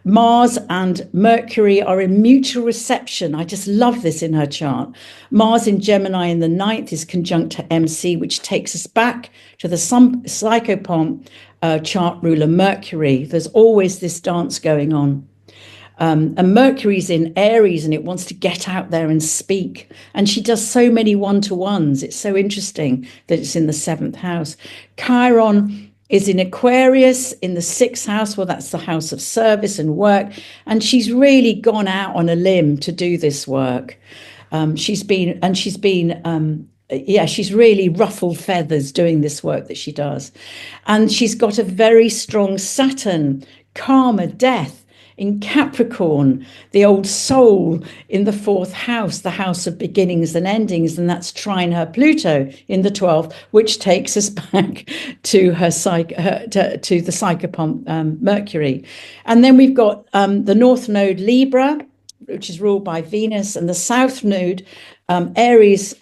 Speaker 2: Mars and Mercury are in mutual reception. I just love this in her chart. Mars in Gemini in the 9th is conjunct to MC, which takes us back to the psychopomp chart ruler Mercury. There's always this dance going on. And Mercury's in Aries, and it wants to get out there and speak. And she does so many one-to-ones. It's so interesting that it's in the 7th house. Chiron is in Aquarius in the 6th house. Well, that's the house of service and work. And she's really gone out on a limb to do this work. She's really ruffled feathers doing this work that she does. And she's got a very strong Saturn, karma, death in Capricorn, the old soul in the 4th house, the house of beginnings and endings, and that's trine her Pluto in the 12th, which takes us back to her to the psychopomp Mercury. And then we've got the North Node Libra, which is ruled by Venus, and the South Node Aries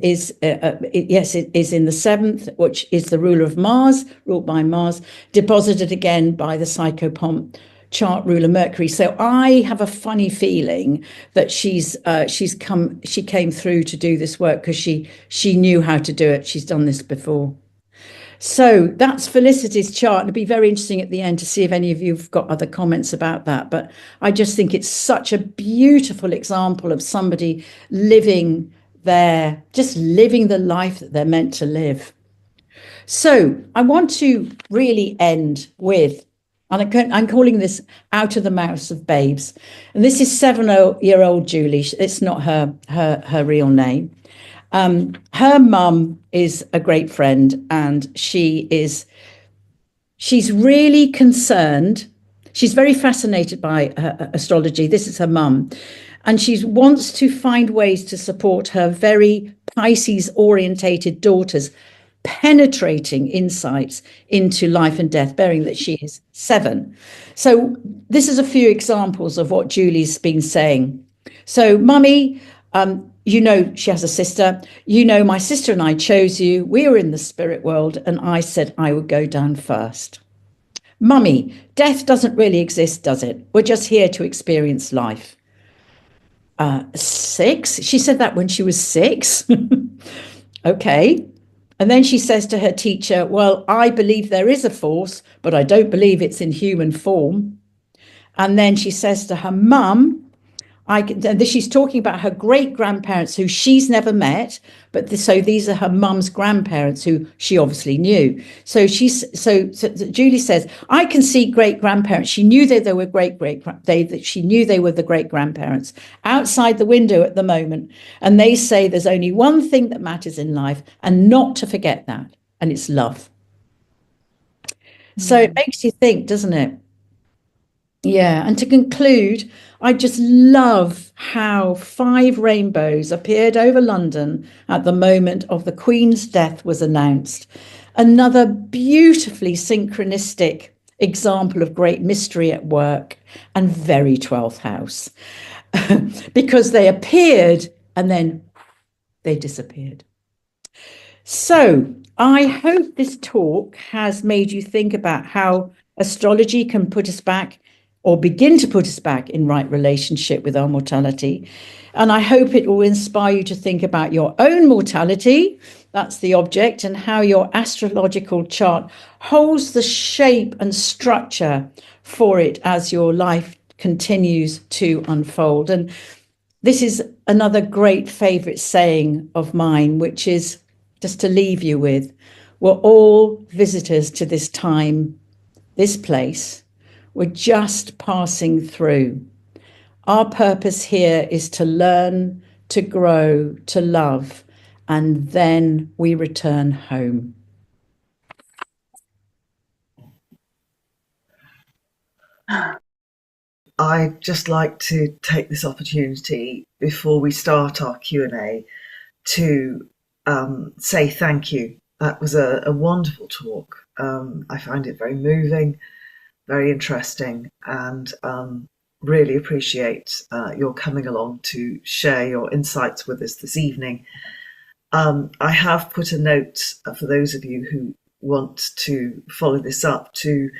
Speaker 2: is in the 7th, which is the ruler of Mars, ruled by Mars, deposited again by the psychopomp chart ruler Mercury. So I have a funny feeling that she came through to do this work because she knew how to do it. She's done this before. So that's Felicity's chart. It'll be very interesting at the end to see if any of you've got other comments about that. But I just think it's such a beautiful example of somebody living the life that they're meant to live. So I want to really end with, and I'm calling this Out of the Mouths of Babes. And this is 7-year-old Julie. It's not her real name. Her mum is a great friend, and she's really concerned. She's very fascinated by astrology. This is her mum. And she wants to find ways to support her very Pisces-orientated daughters, penetrating insights into life and death, bearing that she is 7. So this is a few examples of what Julie's been saying. So, Mummy, she has a sister. My sister and I chose you. We were in the spirit world, and I said I would go down first. Mummy, death doesn't really exist, does it? We're just here to experience life. 6? She said that when she was 6. Okay. And then she says to her teacher, well, I believe there is a force, but I don't believe it's in human form. And then she says to her mum, she's talking about her great-grandparents who she's never met, so these are her mum's grandparents who she obviously knew. So Julie says, I can see great-grandparents. She knew they were she knew they were the great-grandparents outside the window at the moment. And they say there's only one thing that matters in life, and not to forget that, and it's love. So it makes you think, doesn't it? Yeah, and to conclude, I just love how 5 rainbows appeared over London at the moment of the Queen's death was announced. Another beautifully synchronistic example of great mystery at work, and very 12th house, because they appeared and then they disappeared. So I hope this talk has made you think about how astrology can put us back, or begin to put us back in right relationship with our mortality. And I hope it will inspire you to think about your own mortality, that's the object, and how your astrological chart holds the shape and structure for it as your life continues to unfold. And this is another great favorite saying of mine, which is just to leave you with, we're all visitors to this time, this place. We're just passing through. Our purpose here is to learn, to grow, to love, and then we return home.
Speaker 1: I'd just like to take this opportunity before we start our Q&A to say thank you That was a wonderful talk. I found it very moving, very interesting, and really appreciate your coming along to share your insights with us this evening. I have put a note for those of you who want to follow this up to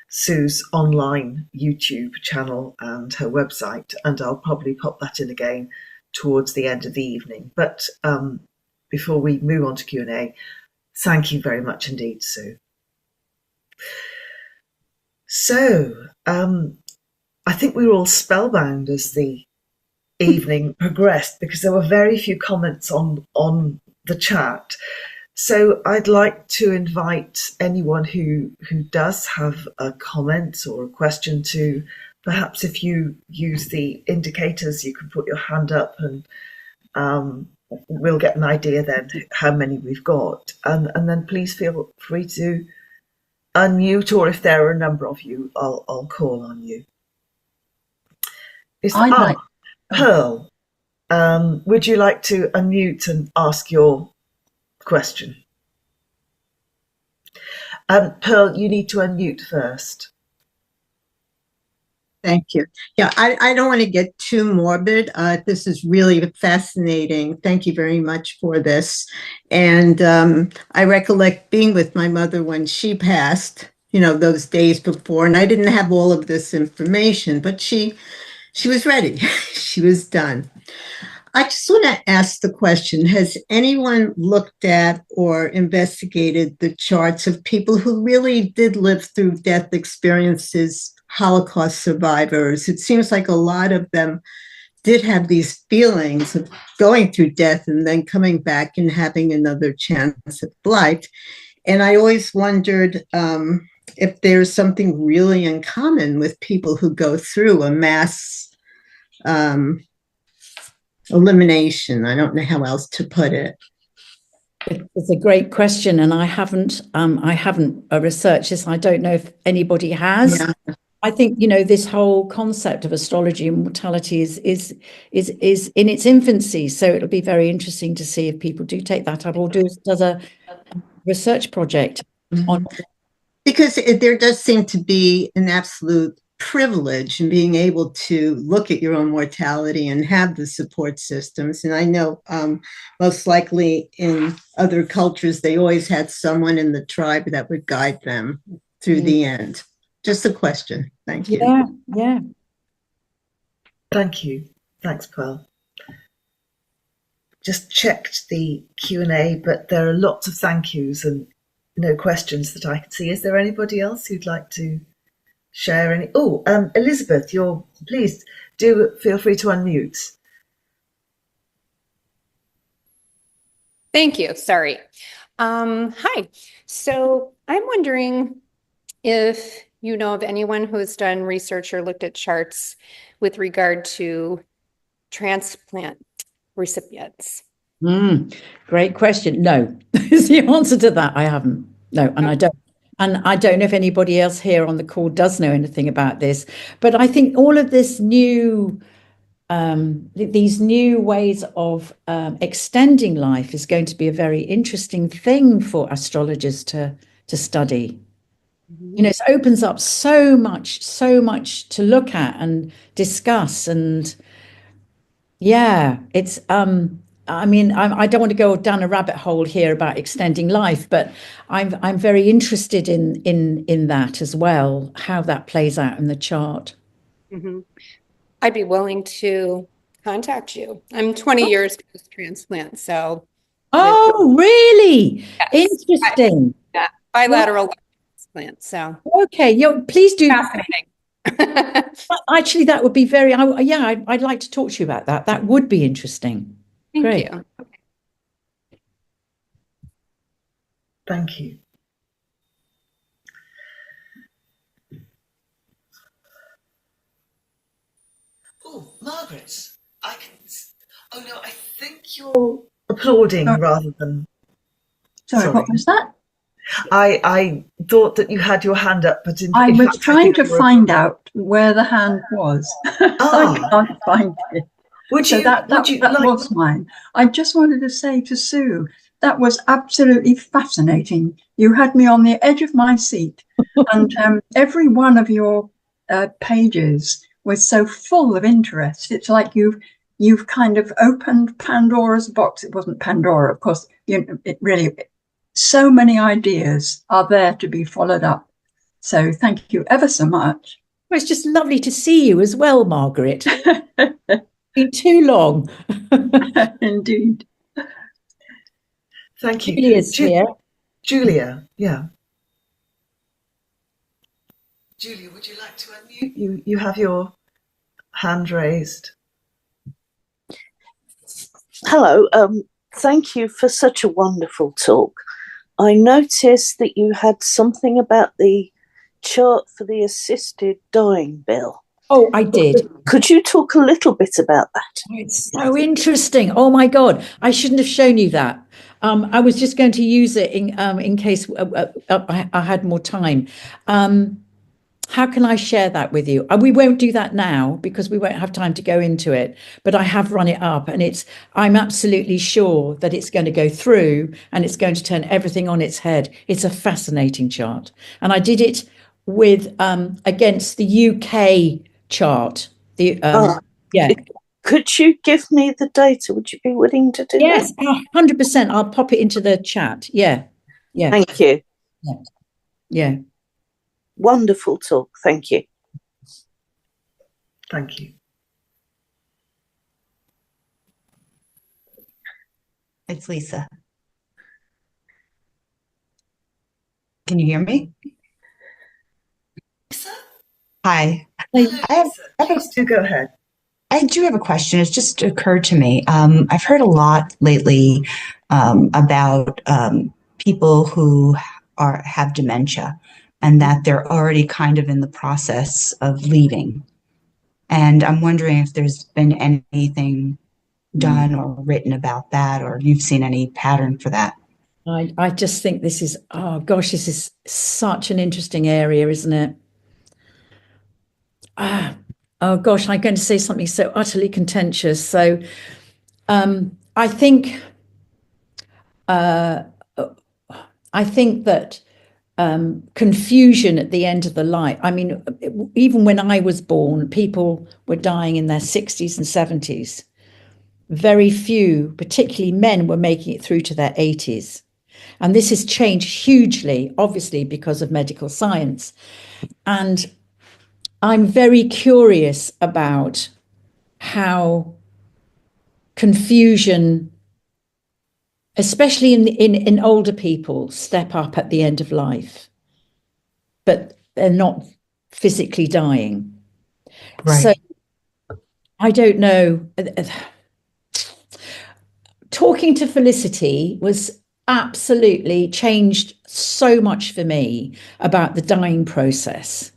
Speaker 1: Sue's online YouTube channel and her website, and I'll probably pop that in again towards the end of the evening. But before we move on to Q&A, thank you very much indeed, Sue. So I think we were all spellbound as the evening progressed, because there were very few comments on the chat. So I'd like to invite anyone who does have a comment or a question to, perhaps if you use the indicators, you can put your hand up, and we'll get an idea then how many we've got. And then please feel free to unmute, or if there are a number of you, I'll call on you. Pearl, would you like to unmute and ask your question? Pearl, you need to unmute first.
Speaker 3: Thank you. Yeah, I don't want to get too morbid. This is really fascinating. Thank you very much for this. And I recollect being with my mother when she passed, those days before, and I didn't have all of this information, but she was ready. She was done. I just want to ask the question, has anyone looked at or investigated the charts of people who really did live through death experiences, Holocaust survivors? It seems like a lot of them did have these feelings of going through death and then coming back and having another chance at life. And I always wondered if there's something really in common with people who go through a mass elimination. I don't know how else to put it.
Speaker 2: It's a great question, and I haven't researched this. I don't know if anybody has. Yeah. I think this whole concept of astrology and mortality is in its infancy. So it'll be very interesting to see if people do take that up or does a research project on.
Speaker 3: Because there does seem to be an absolute privilege in being able to look at your own mortality and have the support systems. And I know most likely in other cultures, they always had someone in the tribe that would guide them through the end. Just a question. Thank you.
Speaker 2: Yeah.
Speaker 1: Thank you. Thanks, Pearl. Just checked the Q&A, but there are lots of thank yous and no questions that I can see. Is there anybody else who'd like to share any? Elizabeth, please do feel free to unmute.
Speaker 4: Thank you. Sorry. Hi. So I'm wondering if you know of anyone who has done research or looked at charts with regard to transplant recipients.
Speaker 2: Great question. No, is the answer to that. I haven't. No, and I don't. And I don't know if anybody else here on the call does know anything about this, but I think all of this these new ways of extending life is going to be a very interesting thing for astrologers to study. It opens up so much to look at and discuss, and it's I don't want to go down a rabbit hole here about extending life, but I'm very interested in that as well, how that plays out in the chart.
Speaker 4: I'd be willing to contact you. I'm 20 years post-transplant, so.
Speaker 2: Oh, really? Yes. Interesting.
Speaker 4: Bilateral transplant. So.
Speaker 2: Okay, please do.
Speaker 4: Fascinating.
Speaker 2: Actually, that would be very. I'd like to talk to you about that. That would be interesting.
Speaker 4: Thank you.
Speaker 1: Thank you. Oh, Margaret, I think you're applauding rather than.
Speaker 5: Sorry, what was that?
Speaker 1: I thought that you had your hand up, but
Speaker 5: I was trying to find out where the hand was. I can't find it.
Speaker 1: That
Speaker 5: was mine. I just wanted to say to Sue That was absolutely fascinating. You had me on the edge of my seat, and every one of your pages was so full of interest. It's like you've kind of opened Pandora's box. It wasn't Pandora, of course. It really, so many ideas are there to be followed up. So thank you ever so much.
Speaker 2: Well, it's just lovely to see you as well, Margaret. Been too long.
Speaker 5: Indeed.
Speaker 1: Thank you.
Speaker 2: Julia's here.
Speaker 1: Julia, yeah. Julia, would you like to unmute? You have your hand raised.
Speaker 6: Hello. Thank you for such a wonderful talk. I noticed that you had something about the chart for the assisted dying bill.
Speaker 2: Oh, I did.
Speaker 6: Could you talk a little bit about that?
Speaker 2: It's so interesting. Oh my God, I shouldn't have shown you that. I was just going to use it in case I had more time. How can I share that with you? We won't do that now because we won't have time to go into it, but I have run it up, and I'm absolutely sure that it's going to go through and it's going to turn everything on its head. It's a fascinating chart. And I did it with against the UK chart. Yeah.
Speaker 6: Could you give me the data? Would you be willing to do that?
Speaker 2: Yes, 100%. I'll pop it into the chat. Yeah.
Speaker 6: Thank you.
Speaker 2: Yeah.
Speaker 6: Wonderful talk. Thank you.
Speaker 1: Thank you.
Speaker 7: It's Lisa. Can you hear me?
Speaker 1: Lisa?
Speaker 7: Hi.
Speaker 1: Hello, Lisa. Please do go ahead.
Speaker 7: I do have a question. It's just occurred to me. I've heard a lot lately about people who have dementia and that they're already kind of in the process of leaving. And I'm wondering if there's been anything done or written about that, or you've seen any pattern for that.
Speaker 2: I just think this is, oh gosh, this is such an interesting area, isn't it? Oh gosh, I'm going to say something so utterly contentious. So I think that confusion at the end of the light. I mean, even when I was born, people were dying in their 60s and 70s. Very few, particularly men, were making it through to their 80s. And this has changed hugely, obviously, because of medical science. And I'm very curious about how confusion, especially in older people, step up at the end of life, but they're not physically dying.
Speaker 7: Right.
Speaker 2: So I don't know. Talking to Felicity was absolutely changed so much for me about the dying process,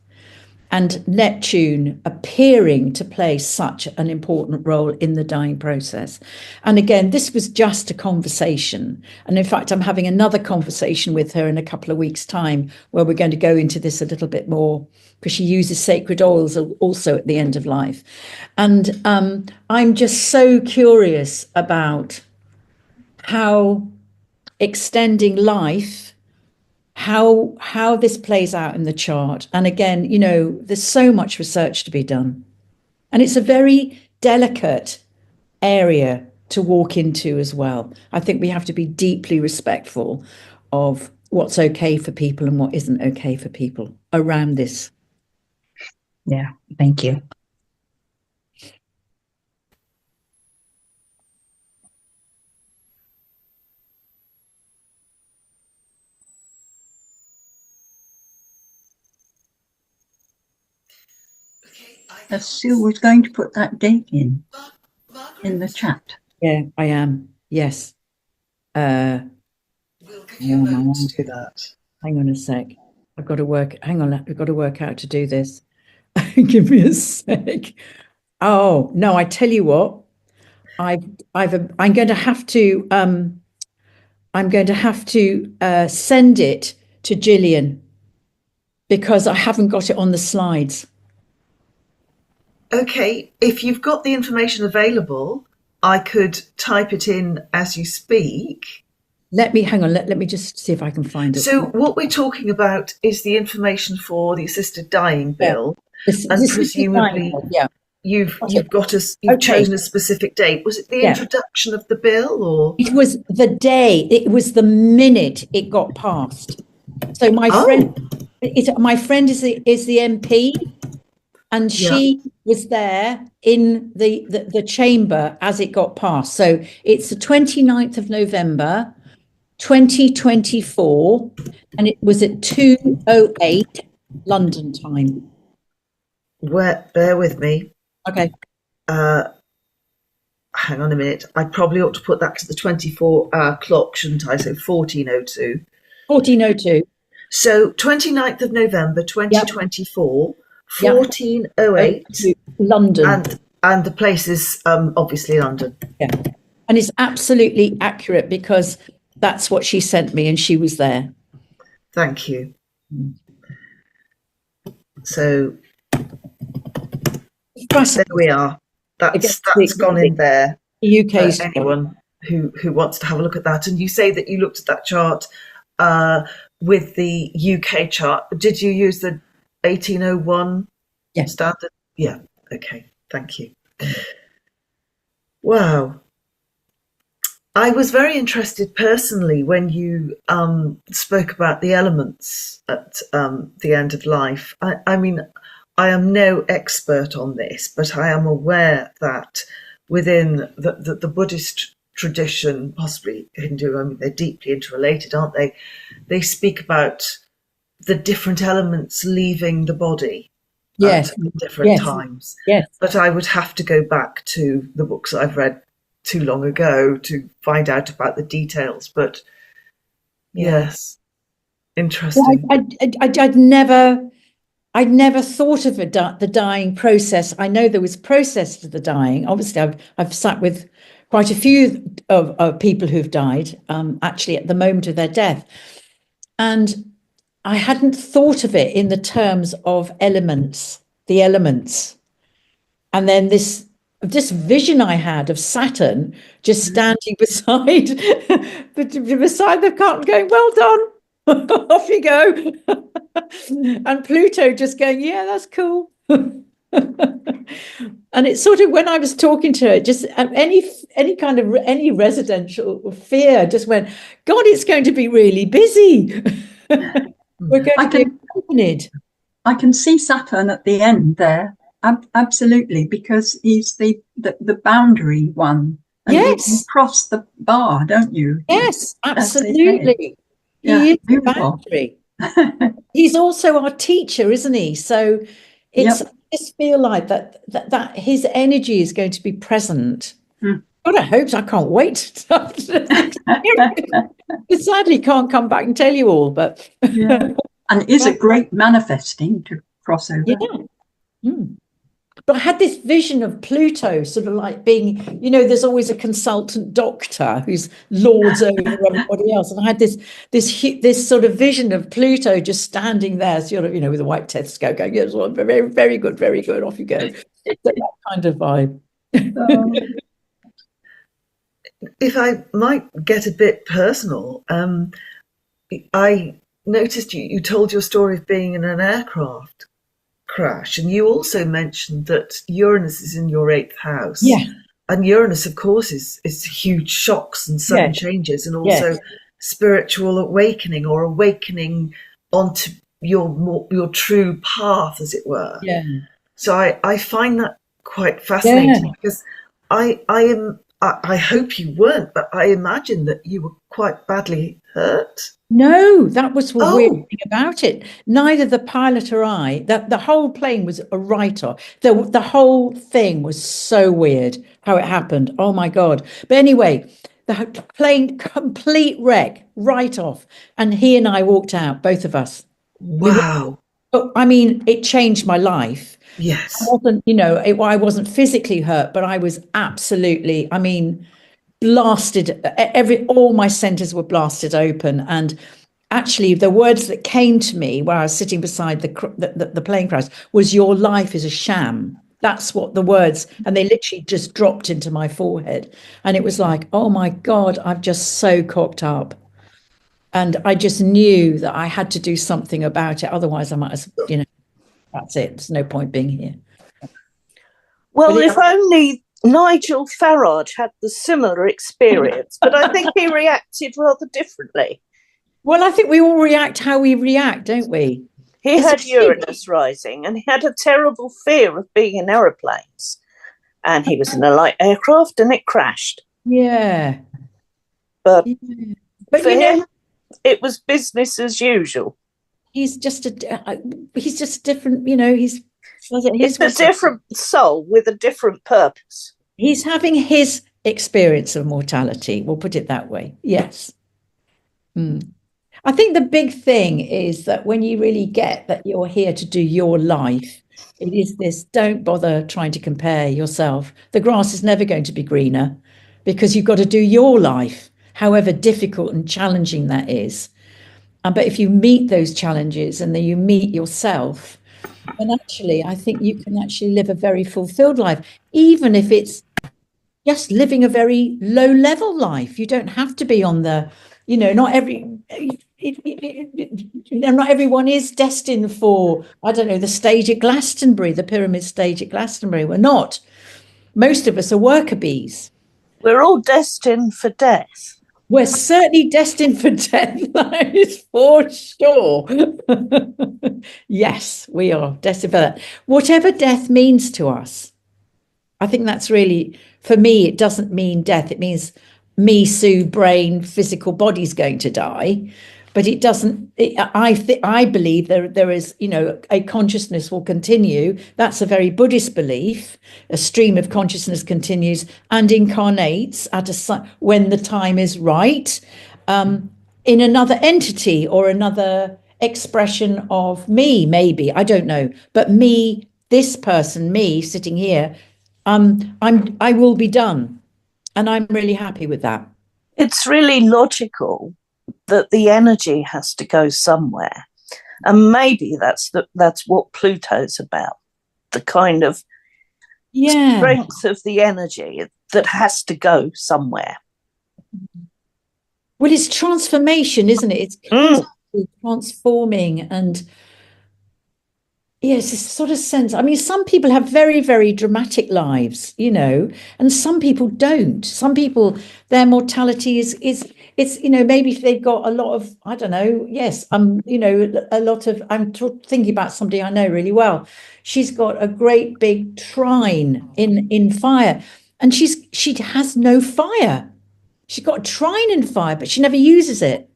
Speaker 2: and Neptune appearing to play such an important role in the dying process. And again, this was just a conversation. And in fact, I'm having another conversation with her in a couple of weeks' time where we're going to go into this a little bit more, because she uses sacred oils also at the end of life. And I'm just so curious about how extending life, how this plays out in the chart. And again, there's so much research to be done, and it's a very delicate area to walk into as well. I think we have to be deeply respectful of what's okay for people and what isn't okay for people around this.
Speaker 7: Yeah, thank you.
Speaker 5: Sue was going to put that date in the chat.
Speaker 2: Yeah, I am. Yes.
Speaker 1: We'll give you a moment to do that.
Speaker 2: Hang on a sec. I've got to work. Hang on. I've got to work out to do this. Give me a sec. Oh no! I tell you what. I'm going to have to. I'm going to have to send it to Gillian because I haven't got it on the slides.
Speaker 1: Okay, if you've got the information available, I could type it in as you speak.
Speaker 2: hang on. Let me just see if I can find it.
Speaker 1: So what we're talking about is the information for the assisted dying bill, and presumably you've chosen a specific date. Was it the introduction of the bill, or
Speaker 2: it was the day? It was the minute it got passed. So my friend is the MP, and she was there in the chamber as it got passed. So it's the 29th of November, 2024, and it was at 2:08 London time.
Speaker 1: Bear with me.
Speaker 2: Okay.
Speaker 1: Hang on a minute. I probably ought to put that to the 24-hour clock, shouldn't I? So 14:02.
Speaker 2: 14:02.
Speaker 1: So 29th of November 2024, 14:08
Speaker 2: London.
Speaker 1: And the place is obviously London.
Speaker 2: Yeah. And it's absolutely accurate because that's what she sent me, and she was there.
Speaker 1: Thank you. So there we are. That's gone in there.
Speaker 2: The UK's
Speaker 1: anyone who wants to have a look at that. And you say that you looked at that chart with the UK chart. Did you use the 1801 standard? Yeah. Okay. Thank you. Wow. I was very interested personally when you spoke about the elements at the end of life. I mean, I am no expert on this, but I am aware that within the Buddhist tradition, possibly Hindu, I mean, they're deeply interrelated, aren't they? They speak about the different elements leaving the body at different times.
Speaker 2: Yes.
Speaker 1: But I would have to go back to the books I've read too long ago to find out about the details. But yes, interesting.
Speaker 2: I'd never thought of the dying process. I know there was process to the dying. Obviously, I've sat with quite a few of people who've died, actually at the moment of their death. And I hadn't thought of it in the terms of the elements. And then this vision I had of Saturn just standing beside the cart going, well done, off you go. And Pluto just going, yeah, that's cool. And it's sort of, when I was talking to her, just any residential fear just went, God, it's going to be really busy. We're going to be accompanied.
Speaker 5: I can see Saturn at the end there. Absolutely, because he's the boundary one. And you cross the bar, don't you?
Speaker 2: Yes, absolutely.
Speaker 5: Yeah,
Speaker 2: he is the
Speaker 5: beautiful.
Speaker 2: boundary. He's also our teacher, isn't he? So it's I just feel like that his energy is going to be present. God, I hope so. I can't wait. Sadly, can't come back and tell you all, but
Speaker 5: and it is a great manifesting to cross over.
Speaker 2: But I had this vision of Pluto sort of like being, there's always a consultant doctor who's lords over everybody else. And I had this sort of vision of Pluto just standing there, sort of, with a white stethoscope going, yes, well, very, very good, off you go. That kind of vibe.
Speaker 1: If I might get a bit personal, I noticed you told your story of being in an aircraft crash, and you also mentioned that Uranus is in your 8th house. And Uranus, of course, is huge shocks and sudden changes, and also spiritual awakening, or awakening onto your true path, as it were. So I find that quite fascinating, because I hope you weren't, but I imagine that you were quite badly hurt.
Speaker 2: No, that was the weird thing about it. Neither the pilot or I, the whole plane was a write-off. The whole thing was so weird how it happened. Oh my God. But anyway, the plane, complete wreck, right off. And he and I walked out, both of us.
Speaker 1: Wow.
Speaker 2: I mean, it changed my life.
Speaker 1: Yes.
Speaker 2: I wasn't, I wasn't physically hurt, but I was absolutely, blasted. All my centers were blasted open. And actually, the words that came to me while I was sitting beside the plane crash was, your life is a sham. That's what the words, and they literally just dropped into my forehead. And it was like, oh my God, I'm just so cocked up. And I just knew that I had to do something about it. Otherwise, I might as that's it. There's no point being here.
Speaker 6: Well, if only Nigel Farage had the similar experience, but I think he reacted rather differently.
Speaker 2: Well, I think we all react how we react, don't we?
Speaker 6: He had Uranus rising, and he had a terrible fear of being in aeroplanes. And he was in a light aircraft, and it crashed.
Speaker 2: Yeah.
Speaker 6: But
Speaker 2: But
Speaker 6: for him, it was business as usual.
Speaker 2: He's just different, he's
Speaker 6: a different soul with a different purpose.
Speaker 2: He's having his experience of mortality. We'll put it that way. Yes. I think the big thing is that when you really get that you're here to do your life, it is this, don't bother trying to compare yourself. The grass is never going to be greener because you've got to do your life, however difficult and challenging that is. But if you meet those challenges and then you meet yourself, then actually, I think you can actually live a very fulfilled life, even if it's just living a very low level life. You don't have to be on the, not everyone is destined for, I don't know, the stage at Glastonbury, the pyramid stage at Glastonbury. We're not. Most of us are worker bees.
Speaker 6: We're all destined for death.
Speaker 2: We're certainly destined for death, that is for sure. Yes, we are destined for that. Whatever death means to us, I think that's really, for me, it doesn't mean death. It means me, Sue, Brayne, physical body's going to die. But it doesn't, I believe there is, a consciousness will continue. That's a very Buddhist belief. A stream of consciousness continues and incarnates when the time is right, in another entity or another expression of me, maybe, I don't know. But me, this person, me sitting here, I will be done. And I'm really happy with that.
Speaker 6: It's really logical that the energy has to go somewhere. And maybe that's what Pluto's about, the kind of strength of the energy that has to go somewhere.
Speaker 2: Well, it's transformation, isn't it? It's transforming, and yes, it's a sort of sense. I mean, some people have very, very dramatic lives, and some people don't. Some people, their mortality is maybe if they've got a lot of, I don't know, yes, a lot of, I'm thinking about somebody I know really well. She's got a great big trine in fire, and she has no fire. She's got a trine in fire, but she never uses it.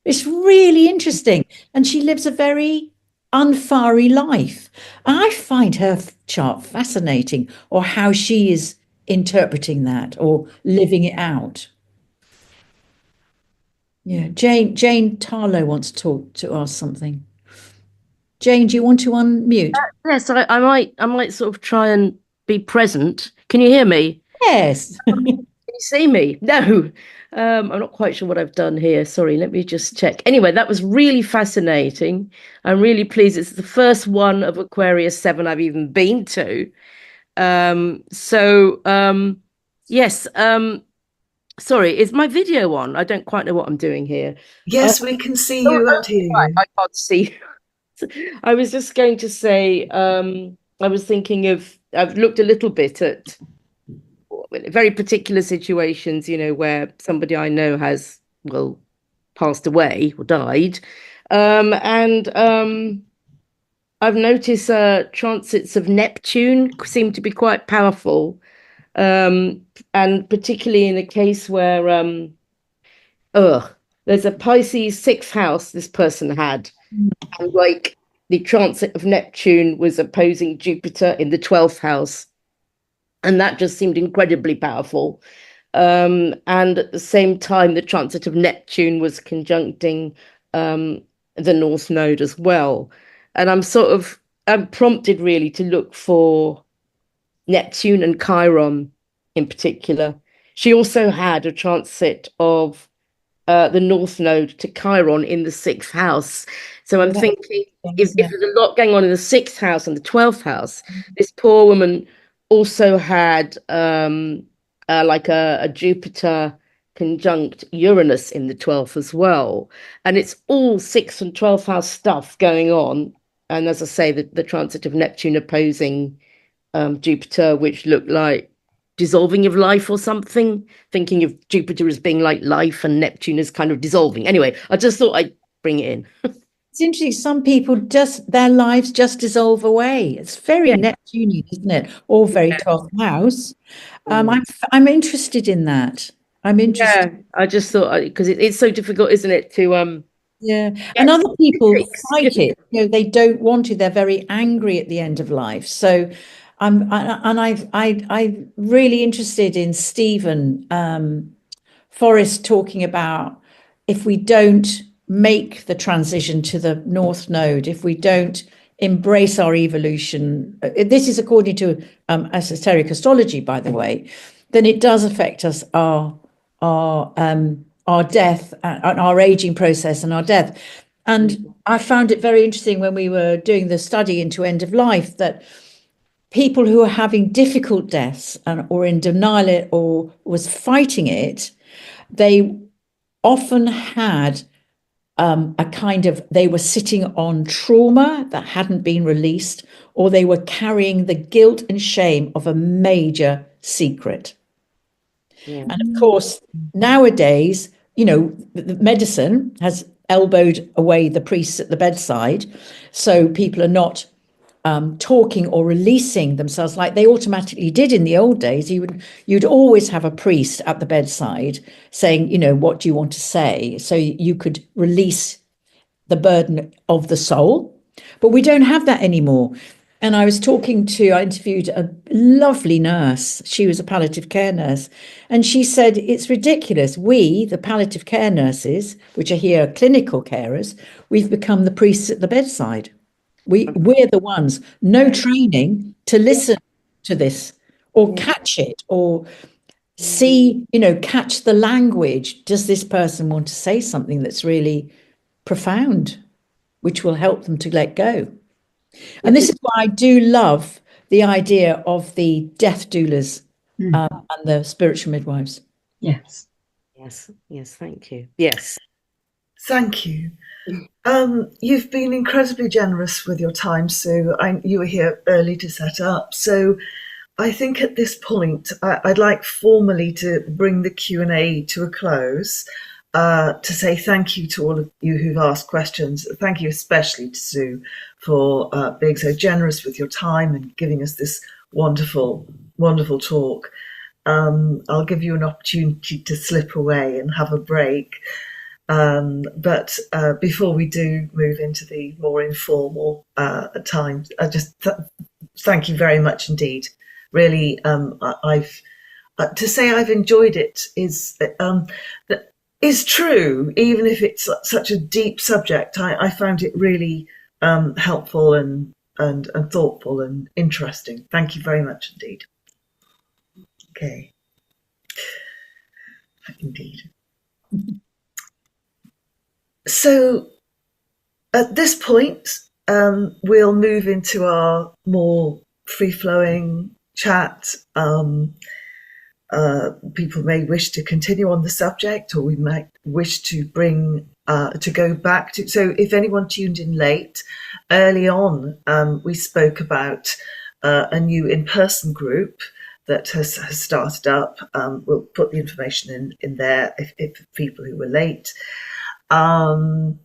Speaker 2: It's really interesting. And she lives a very unfiery life. I find her chart fascinating, or how she is interpreting that or living it out. Yeah, Jane Tarlow wants to ask something. Jane, do you want to unmute?
Speaker 8: Yes, I might sort of try and be present. Can you hear me?
Speaker 2: Yes.
Speaker 8: Can you see me? No. I'm not quite sure what I've done here. Sorry, let me just check. Anyway, that was really fascinating. I'm really pleased. It's the first one of Aquarius Severn I've even been to. Yes. Sorry, is my video on? I don't quite know what I'm doing here.
Speaker 1: Yes, we can see you and hear you.
Speaker 8: I can't see. I was just going to say, I was thinking I've looked a little bit at very particular situations, where somebody I know has, passed away or died. I've noticed transits of Neptune seem to be quite powerful. And particularly in a case where there's a Pisces 6th house this person had, and the transit of Neptune was opposing Jupiter in the 12th house, and that just seemed incredibly powerful. And at the same time, the transit of Neptune was conjuncting the North Node as well. And I'm prompted really to look for Neptune and Chiron in particular. She also had a transit of the North Node to Chiron in the 6th house. So I'm thinking, if there's a lot going on in the 6th house and the 12th house, this poor woman also had a Jupiter conjunct Uranus in the 12th as well. And it's all 6th and 12th house stuff going on. And as I say, the transit of Neptune opposing Jupiter, which looked like dissolving of life or something, thinking of Jupiter as being like life and Neptune as kind of dissolving. Anyway, I just thought I'd bring it in.
Speaker 2: It's interesting. Some people just, their lives just dissolve away. It's very Neptunian, isn't it? Or very 12th house. I'm interested in that. I'm interested.
Speaker 8: Yeah, I just thought, because it's so difficult, isn't it, to
Speaker 2: Yeah, and other people fight it. You know, they don't want to. They're very angry at the end of life. So, I'm really interested in Stephen Forrest talking about if we don't make the transition to the North Node, if we don't embrace our evolution. This is according to esoteric astrology, by the way. Then it does affect us our death, our aging process and our death. And I found it very interesting when we were doing the study into end of life that people who are having difficult deaths or in denial or was fighting it, they often had a kind of, they were sitting on trauma that hadn't been released, or they were carrying the guilt and shame of a major secret. And of course, nowadays, you know, the medicine has elbowed away the priests at the bedside. So people are not talking or releasing themselves like they automatically did in the old days. You'd always have a priest at the bedside saying, you know, what do you want to say? So you could release the burden of the soul. But we don't have that anymore. And I interviewed a lovely nurse. She was a palliative care nurse. And she said, it's ridiculous. We, the palliative care nurses, which are here clinical carers, we've become the priests at the bedside. We're the ones, no training to listen to this or catch it or see, you know, catch the language. Does this person want to say something that's really profound, which will help them to let go? And this is why I do love the idea of the death doulas and the spiritual midwives.
Speaker 5: Yes.
Speaker 8: Yes, thank you. Yes.
Speaker 1: Thank you. You've been incredibly generous with your time, Sue. You were here early to set up. So I think at this point, I'd like formally to bring the Q&A to a close, to say thank you to all of you who've asked questions. Thank you especially to Sue for being so generous with your time and giving us this wonderful, wonderful talk. I'll give you an opportunity to slip away and have a break. But before we do move into the more informal time, I just thank you very much indeed. Really, I've to say I've enjoyed it is true, even if it's such a deep subject. I found it really helpful and thoughtful and interesting. Thank you very much indeed. Okay. Indeed. So at this point, we'll move into our more free-flowing chat. People may wish to continue on the subject, or we might wish to bring to go back to. So if anyone tuned in late, early on, we spoke about a new in-person group that has started up. We'll put the information in there if people who were late. And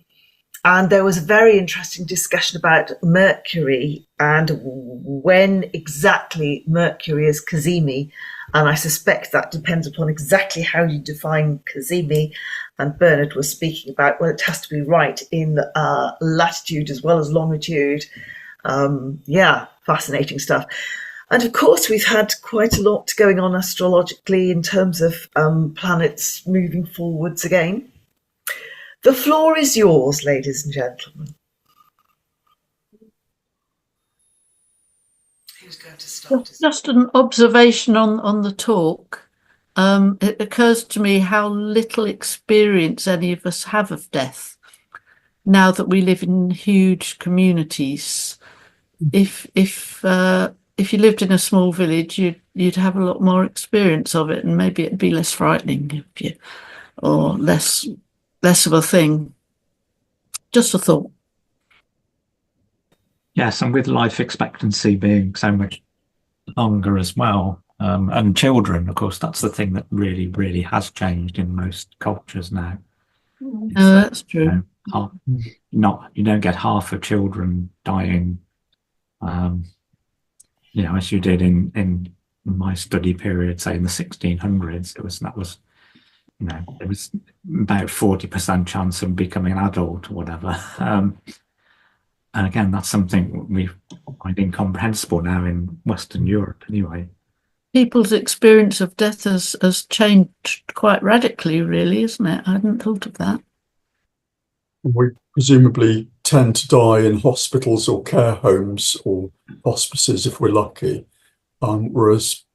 Speaker 1: there was a very interesting discussion about Mercury and when exactly Mercury is Cazimi. And I suspect that depends upon exactly how you define Cazimi. And Bernard was speaking about, well, it has to be right in latitude as well as longitude. Yeah, fascinating stuff. And of course, we've had quite a lot going on astrologically in terms of planets moving forwards again. The floor is yours, ladies and gentlemen. Who's going to start?
Speaker 9: Just an observation on the talk. It occurs to me how little experience any of us have of death now that we live in huge communities. If if you lived in a small village, you'd have a lot more experience of it, and maybe it'd be less frightening if you, or less of a thing. Just a thought.
Speaker 10: Yes, and with life expectancy being so much longer as well, and children, of course, that's the thing that really, really has changed in most cultures now.
Speaker 9: That's true.
Speaker 10: You don't get half of children dying, as you did in my study period, say in the 1600s. It was about 40% chance of becoming an adult or whatever. And again, that's something we find incomprehensible now in Western Europe anyway.
Speaker 9: People's experience of death has changed quite radically, really, isn't it? I hadn't thought of that.
Speaker 11: We presumably tend to die in hospitals or care homes or hospices if we're lucky, whereas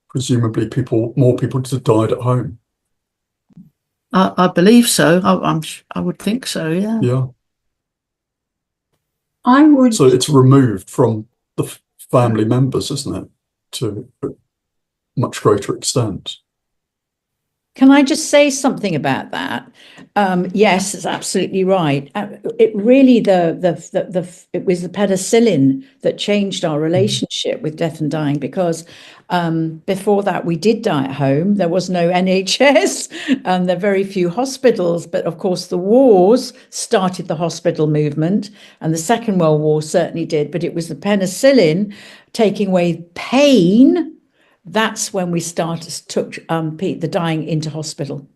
Speaker 11: presumably more people died at home.
Speaker 9: I believe so. I would think so. Yeah.
Speaker 11: Yeah.
Speaker 5: I would.
Speaker 11: So it's removed from the family members, isn't it, to a much greater extent?
Speaker 2: Can I just say something about that? Yes, it's absolutely right. It really it was the penicillin that changed our relationship with death and dying, because before that we did die at home. There was no NHS and there are very few hospitals. But of course, the wars started the hospital movement, and the Second World War certainly did. But it was the penicillin taking away pain. That's when we took the dying into hospital.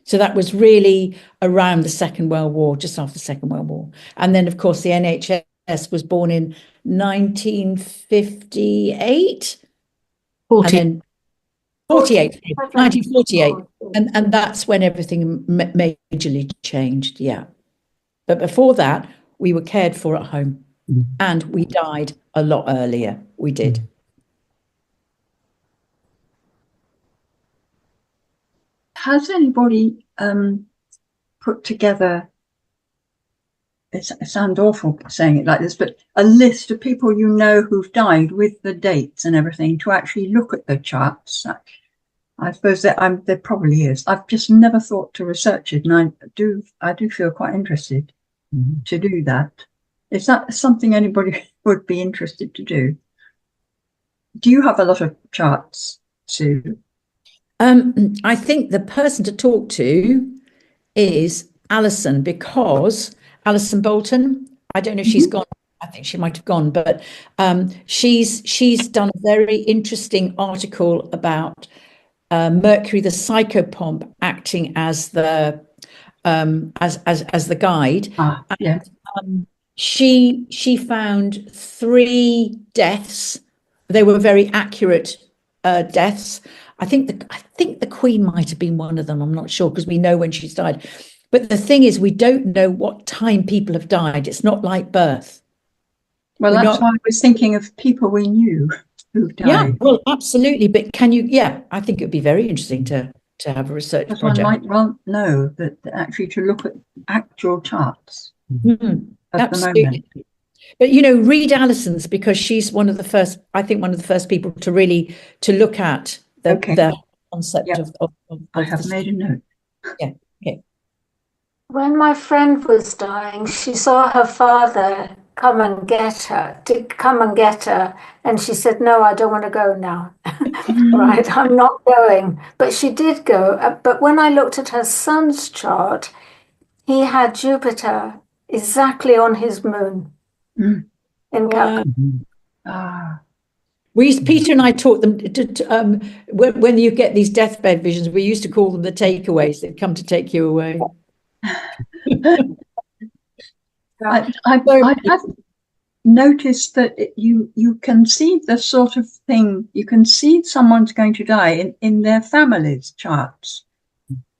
Speaker 2: So that was really around the Second World War, just after the Second World War. And then, of course, the NHS was born in 1958. 1948. And that's when everything majorly changed, yeah. But before that, we were cared for at home. And we died a lot earlier. We did.
Speaker 5: Has anybody put together, it sounds awful saying it like this, but a list of people you know who've died with the dates and everything to actually look at the charts? I suppose that there probably is. I've just never thought to research it, and I do feel quite interested to do that. Is that something anybody would be interested to do? Do you have a lot of charts, Sue?
Speaker 2: I think the person to talk to is Alison, because Alison Bolton, I don't know if she's gone. I think she might have gone, but she's done a very interesting article about Mercury, the psychopomp, acting as the as the guide.
Speaker 5: Yeah.
Speaker 2: She found 3 deaths. They were very accurate deaths. I think the Queen might have been one of them. I'm not sure, because we know when she's died. But the thing is, we don't know what time people have died. It's not like birth.
Speaker 5: Well, that's why I was thinking of people we knew who died.
Speaker 2: Yeah, well, absolutely. But can you? Yeah, I think it would be very interesting to have a research project.
Speaker 5: One might well know that actually to look at actual charts at the moment.
Speaker 2: But read Alison's, because she's one of the first. I think one of the first people to really look at the concept of
Speaker 5: I have made a note.
Speaker 2: Yeah. Okay.
Speaker 12: When my friend was dying, she saw her father come and get her, and she said, "No, I don't want to go now." Right, I'm not going. But she did go. But when I looked at her son's chart, he had Jupiter exactly on his moon in Capricorn.
Speaker 2: Peter and I taught them when you get these deathbed visions, we used to call them the takeaways. They'd come to take you away.
Speaker 5: I have noticed that you can see the sort of thing, you can see someone's going to die in their family's charts.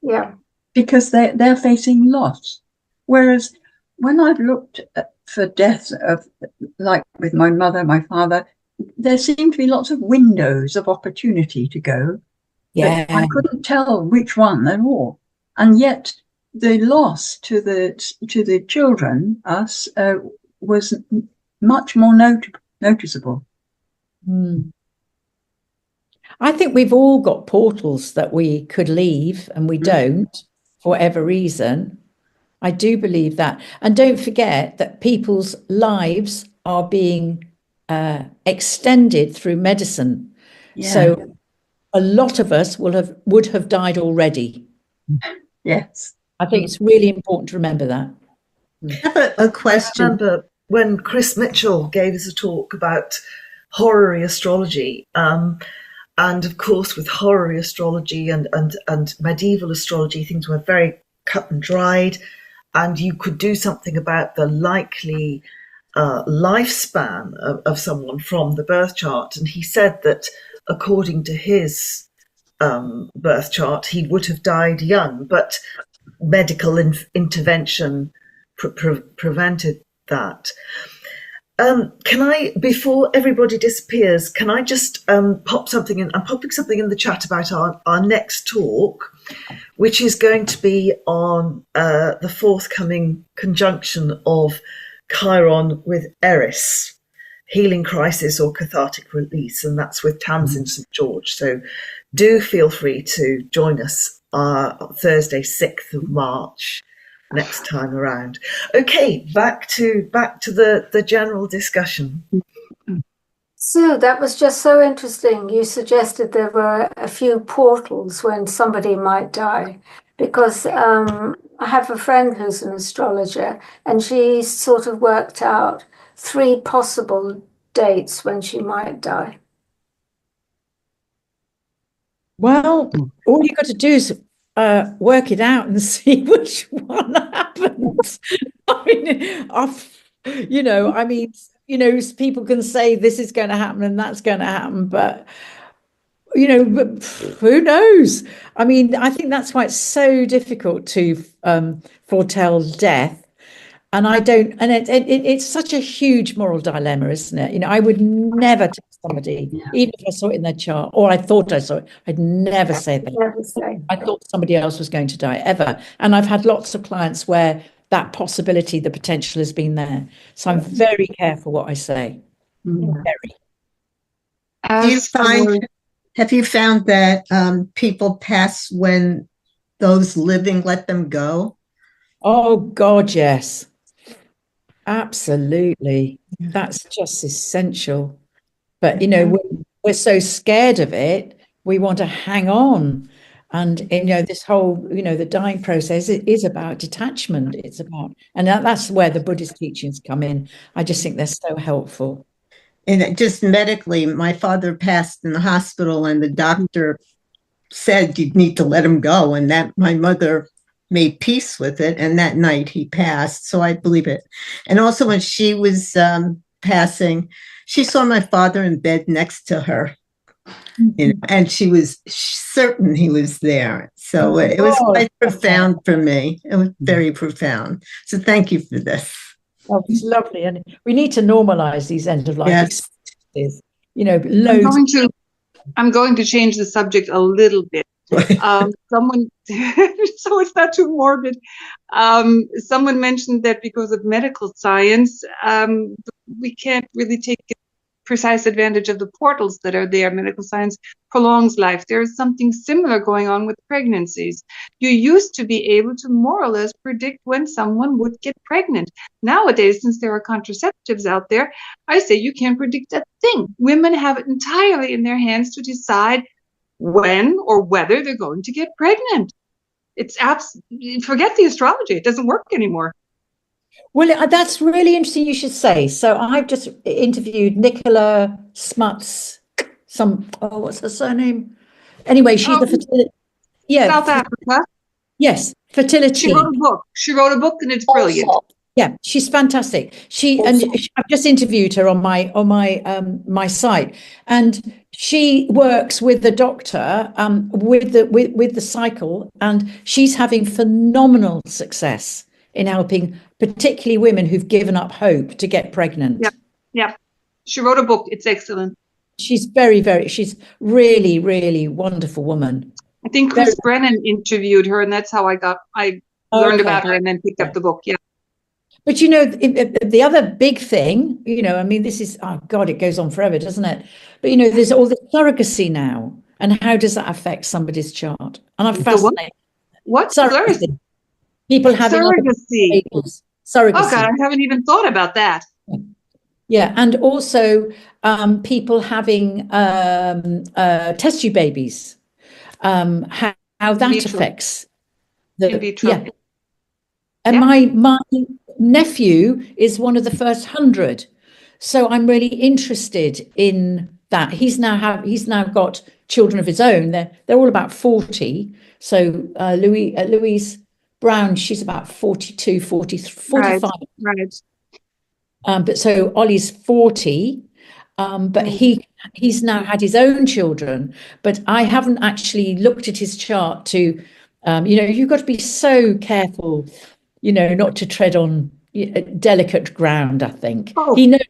Speaker 12: Yeah.
Speaker 5: Because they're facing loss. Whereas when I've looked for deaths of, like with my mother, my father, there seemed to be lots of windows of opportunity to go.
Speaker 2: Yeah.
Speaker 5: I couldn't tell which one they're all. And yet the loss to the children, us, was much more noticeable.
Speaker 2: I think we've all got portals that we could leave and we don't for whatever reason. I do believe that. And don't forget that people's lives are being extended through medicine.
Speaker 5: Yeah.
Speaker 2: So a lot of us would have died already.
Speaker 5: Yes.
Speaker 2: I think it's really important to remember that.
Speaker 3: I have a question.
Speaker 1: I remember when Chris Mitchell gave us a talk about horary astrology, and of course with horary astrology and medieval astrology, things were very cut and dried, and you could do something about the likely lifespan of someone from the birth chart. And he said that according to his birth chart, he would have died young, but medical intervention prevented that. Can I, before everybody disappears, can I just pop something in? I'm popping something in the chat about our next talk, which is going to be on the forthcoming conjunction of Chiron with Eris, healing crisis or cathartic release, and that's with Tamsin St George. So do feel free to join us Thursday, 6th of March. Next time around. Okay, back to the general discussion.
Speaker 12: Sue, that was just so interesting. You suggested there were a few portals when somebody might die, because I have a friend who's an astrologer, and she sort of worked out 3 possible dates when she might die.
Speaker 2: Well, all you got to do is work it out and see which one happens. People can say this is going to happen and that's going to happen, but who knows? I mean, I think that's why it's so difficult to foretell death. And it's such a huge moral dilemma, isn't it? I would never tell somebody, even if I saw it in their chart, or I thought I saw it, I'd never say that. I thought somebody else was going to die, ever. And I've had lots of clients where that possibility, the potential has been there. So I'm very careful what I say. Very.
Speaker 3: Have you found that people pass when those living let them go?
Speaker 2: Oh, God, yes. Absolutely. That's just essential. But, we're so scared of it, we want to hang on. And, this whole, the dying process is about detachment. It's about, and that's where the Buddhist teachings come in. I just think they're so helpful.
Speaker 3: And just medically, my father passed in the hospital and the doctor said you need to let him go. And that my mother made peace with it. And that night he passed. So I believe it. And also when she was passing, she saw my father in bed next to her. And she was certain he was there. So it was quite profound for me. It was very profound. So thank you for this.
Speaker 2: Oh, it's lovely. And we need to normalize these end of life experiences.
Speaker 13: I'm going to change the subject a little bit. Someone, so it's not too morbid. Someone mentioned that because of medical science, we can't really take precise advantage of the portals that are there. Medical science prolongs life. There is something similar going on with pregnancies. You used to be able to more or less predict when someone would get pregnant. Nowadays, since there are contraceptives out there, I say you can't predict a thing. Women have it entirely in their hands to decide when or whether they're going to get pregnant. It's forget the astrology. It doesn't work anymore.
Speaker 2: Well, that's really interesting you should say. So I've just interviewed Nicola Smuts, what's her surname? Anyway, she's the fertility. Yeah.
Speaker 13: South Africa.
Speaker 2: Yes, fertility.
Speaker 13: She wrote a book. And it's brilliant.
Speaker 2: Yeah, she's fantastic. I've just interviewed her on my site, and she works with the doctor with the cycle, and she's having phenomenal success in helping particularly women who've given up hope to get pregnant.
Speaker 13: Yeah. She wrote a book. It's excellent.
Speaker 2: She's she's really, really wonderful woman.
Speaker 13: I think Chris Brennan interviewed her, and that's how I learned about her and then picked up the book. Yeah.
Speaker 2: But the other big thing, I mean, this is, oh God, it goes on forever, doesn't it? But there's all the surrogacy now, and how does that affect somebody's chart? And I'm fascinated.
Speaker 13: What?
Speaker 2: Surrogacy. People having
Speaker 13: surrogacy.
Speaker 2: Surrogacy.
Speaker 13: Oh God, I haven't even thought about that.
Speaker 2: Yeah, and also people having test tube babies. How that affects
Speaker 13: In vitro.
Speaker 2: yeah. And my nephew is one of the first 100, so I'm really interested in that. He's now got children of his own. They're all about 40. So Louise Brown, she's about 42, 40, 45.
Speaker 13: Right.
Speaker 2: But so Ollie's 40. But he's now had his own children, but I haven't actually looked at his chart to, you've got to be so careful, not to tread on delicate ground. I think he knows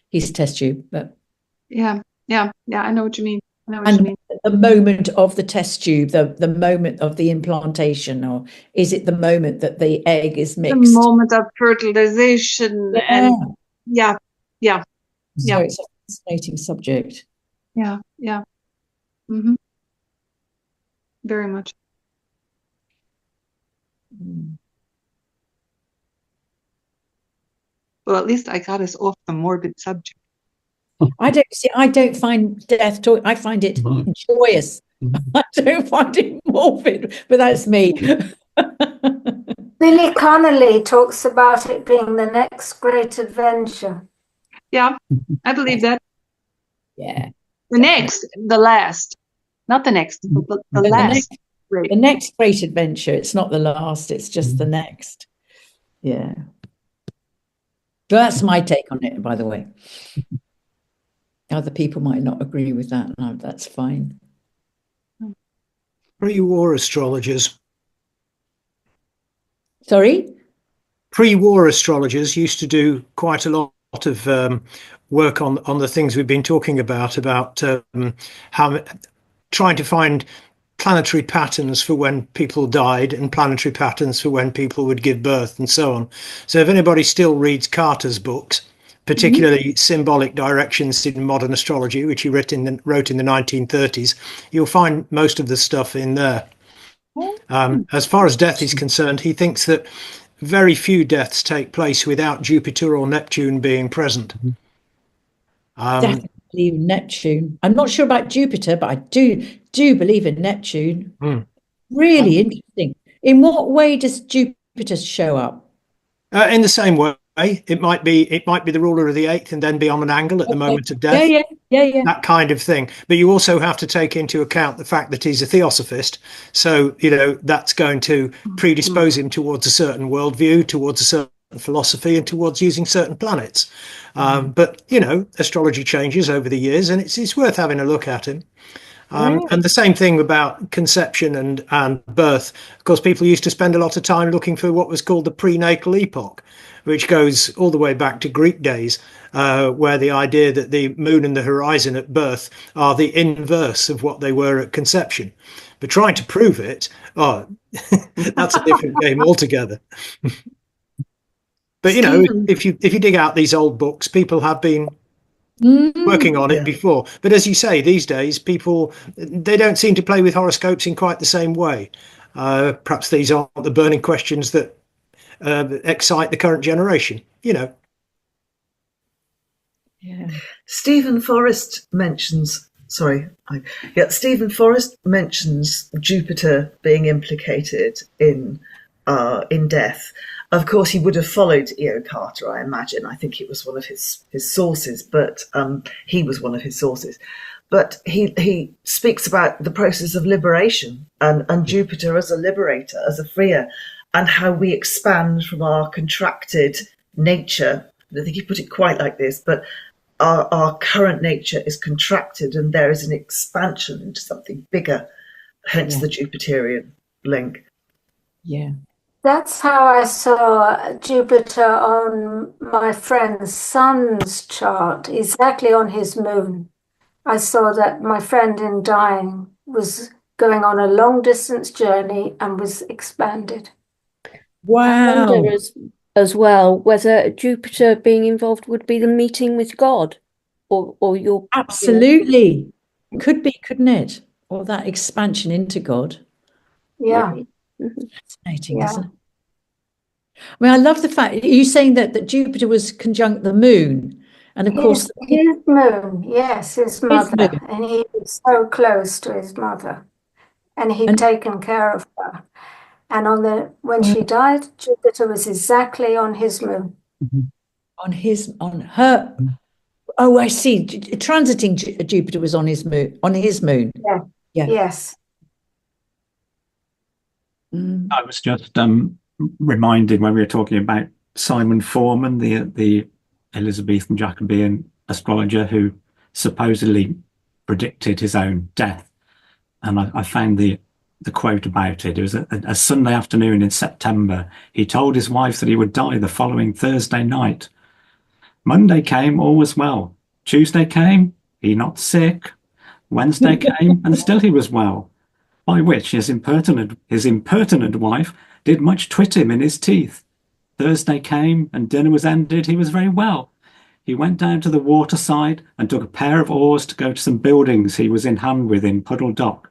Speaker 2: his test tube, but
Speaker 13: yeah, I know what you mean.
Speaker 2: The moment of the test tube, the moment of the implantation, or is it the moment that the egg is mixed?
Speaker 13: The moment of fertilization, and yeah.
Speaker 2: So it's a fascinating subject.
Speaker 13: Yeah. Very much. Well, at least I got us off the morbid subject.
Speaker 2: I don't find death I find it joyous. I don't find it morbid, but that's me.
Speaker 12: Billy Connolly talks about it being the next great adventure.
Speaker 13: Yeah, I believe that.
Speaker 2: Yeah.
Speaker 13: The last. Not the next, but the last.
Speaker 2: The next great adventure. It's not the last, it's just the next. Yeah. So that's my take on it, by the way. Other people might not agree with that. No, that's fine.
Speaker 14: Pre-war astrologers.
Speaker 2: Sorry?
Speaker 14: Pre-war astrologers used to do quite a lot of work on the things we've been talking about how trying to find planetary patterns for when people died and planetary patterns for when people would give birth and so on. So if anybody still reads Carter's books, particularly Symbolic Directions in Modern Astrology, which he wrote in the 1930s, you'll find most of the stuff in there. As far as death is concerned, he thinks that very few deaths take place without Jupiter or Neptune being present.
Speaker 2: Definitely Neptune. I'm not sure about Jupiter, but I do believe in Neptune. Really interesting. In what way does Jupiter show up?
Speaker 14: In the same way. It might be the ruler of the eighth and then be on an angle at the moment of death.
Speaker 2: Yeah.
Speaker 14: That kind of thing. But you also have to take into account the fact that he's a theosophist. So, that's going to predispose him towards a certain worldview, towards a certain philosophy, and towards using certain planets. But, astrology changes over the years, and it's worth having a look at him. And the same thing about conception and birth. Of course, people used to spend a lot of time looking for what was called the prenatal epoch, which goes all the way back to Greek days, where the idea that the moon and the horizon at birth are the inverse of what they were at conception. But trying to prove it, that's a different game altogether. But, if you dig out these old books, people have been working on it before. But as you say, these days, they don't seem to play with horoscopes in quite the same way. Perhaps these aren't the burning questions that excite the current generation,
Speaker 2: Yeah.
Speaker 1: Stephen Forrest mentions Jupiter being implicated in death. Of course, he would have followed E.O. Carter, I imagine. I think it was one of his sources, but he was one of his sources. But he speaks about the process of liberation and Jupiter as a liberator, as a freer, and how we expand from our contracted nature. I don't think he put it quite like this, but our current nature is contracted and there is an expansion into something bigger, hence the Jupiterian link.
Speaker 2: Yeah.
Speaker 12: That's how I saw Jupiter on my friend's son's chart, exactly on his moon. I saw that my friend in dying was going on a long distance journey and was expanded.
Speaker 2: Wow.
Speaker 8: I wonder as well whether Jupiter being involved would be the meeting with God, or your
Speaker 2: Absolutely. Could be, couldn't it? Or that expansion into God.
Speaker 12: Yeah.
Speaker 2: Fascinating,
Speaker 12: Yeah.
Speaker 2: isn't it? I mean, I love the fact, are you saying that Jupiter was conjunct the moon? And of course,
Speaker 12: His moon, yes, his mother.
Speaker 2: moon.
Speaker 12: And he was so close to his mother. And he'd
Speaker 2: And-
Speaker 12: taken care of her. And when she died, Jupiter was exactly on his moon.
Speaker 2: on her. Oh, I see. Transiting Jupiter was on his moon.
Speaker 12: Yeah.
Speaker 2: Yeah.
Speaker 12: Yes.
Speaker 10: I was just reminded when we were talking about Simon Foreman, the Elizabethan Jacobean astrologer who supposedly predicted his own death. And I found the quote about it. It was a Sunday afternoon in September. He told his wife that he would die the following Thursday night. Monday came, all was well. Tuesday came, he not sick. Wednesday came, and still he was well. By which his impertinent wife did much twit him in his teeth. Thursday came, and dinner was ended. He was very well. He went down to the waterside and took a pair of oars to go to some buildings he was in hand with in Puddle Dock.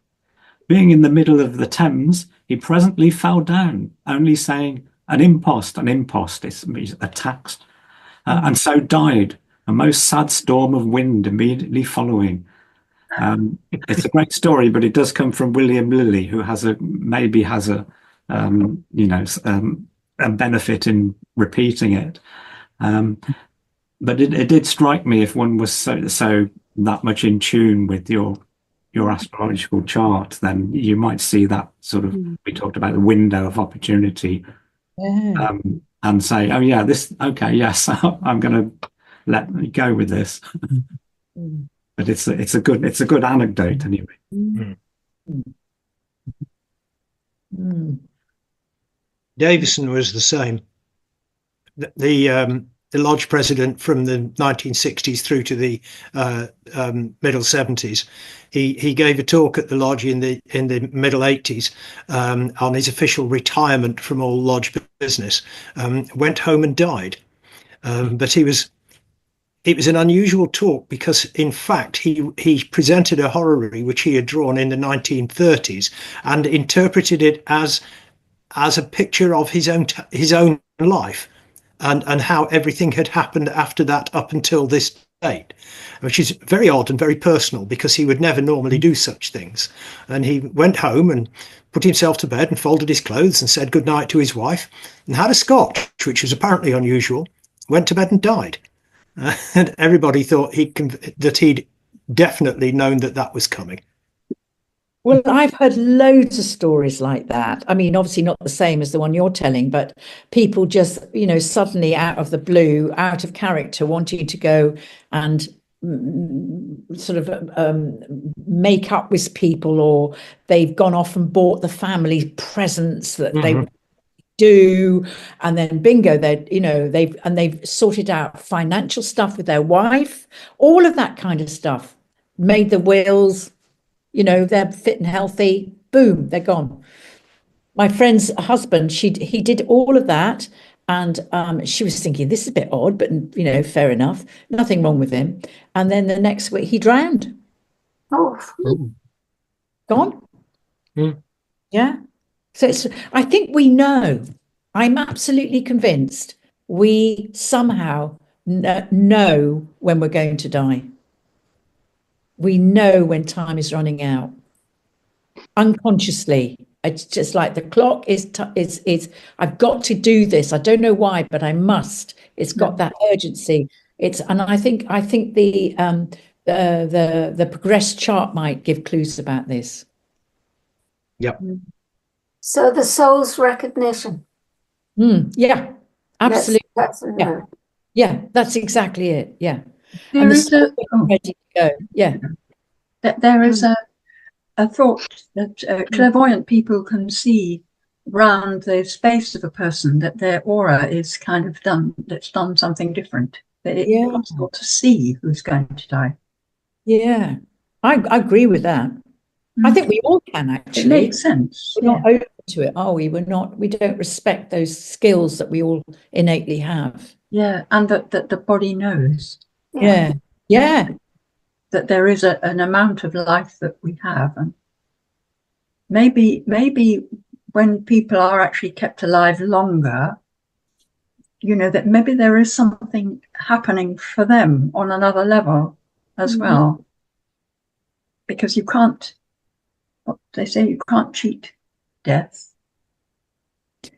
Speaker 10: Being in the middle of the Thames, he presently fell down, only saying, an impost, it's a tax, and so died, a most sad storm of wind immediately following. It's a great story, but it does come from William Lilly, who maybe has a benefit in repeating it. But it did strike me, if one was so that much in tune with your astrological chart, then you might see that sort of, we talked about the window of opportunity, and say, oh yeah, yes, I'm going to let me go with this. But it's a good anecdote anyway.
Speaker 14: Davison was the same. The lodge president from the 1960s through to the middle 70s. He gave a talk at the lodge in the middle 80s on his official retirement from all lodge business. Went home and died, but it was an unusual talk because, in fact, he presented a horary which he had drawn in the 1930s and interpreted it as a picture of his own life. And how everything had happened after that up until this date, which is very odd and very personal because he would never normally do such things. And he went home and put himself to bed and folded his clothes and said goodnight to his wife and had a scotch, which was apparently unusual, went to bed and died. And everybody thought that he'd definitely known that was coming.
Speaker 2: Well, I've heard loads of stories like that. I mean, obviously not the same as the one you're telling, but people just, suddenly out of the blue, out of character, wanting to go and sort of make up with people, or they've gone off and bought the family presents that they do, and then bingo, they've sorted out financial stuff with their wife, all of that kind of stuff, made the wills. They're fit and healthy. Boom, they're gone. My friend's husband, he did all of that, and she was thinking, this is a bit odd, but fair enough. Nothing wrong with him. And then the next week, he drowned.
Speaker 12: Oh,
Speaker 2: gone. Yeah. So I think we know. I'm absolutely convinced we somehow know when we're going to die. We know when time is running out. Unconsciously, it's just like the clock is. I've got to do this. I don't know why, but I must. It's got that urgency. And I think the progressed chart might give clues about this.
Speaker 14: Yep.
Speaker 12: So the soul's recognition.
Speaker 2: Yeah, absolutely.
Speaker 12: That's
Speaker 2: yeah, that's exactly it. Yeah.
Speaker 5: There
Speaker 2: and
Speaker 5: is
Speaker 2: the ready to go. Yeah.
Speaker 5: There is a thought that clairvoyant people can see round the space of a person, that their aura is kind of done something different. That it's possible to see who's going to die.
Speaker 2: Yeah, I agree with that. I think we all can, actually.
Speaker 5: It makes sense.
Speaker 2: We're not to it, are we? We don't respect those skills that we all innately have.
Speaker 5: Yeah, and that the body knows.
Speaker 2: Yeah. Yeah.
Speaker 5: That there is an amount of life that we have. And maybe when people are actually kept alive longer, that maybe there is something happening for them on another level as well. Because you can't, what they say, you can't cheat death.
Speaker 2: Do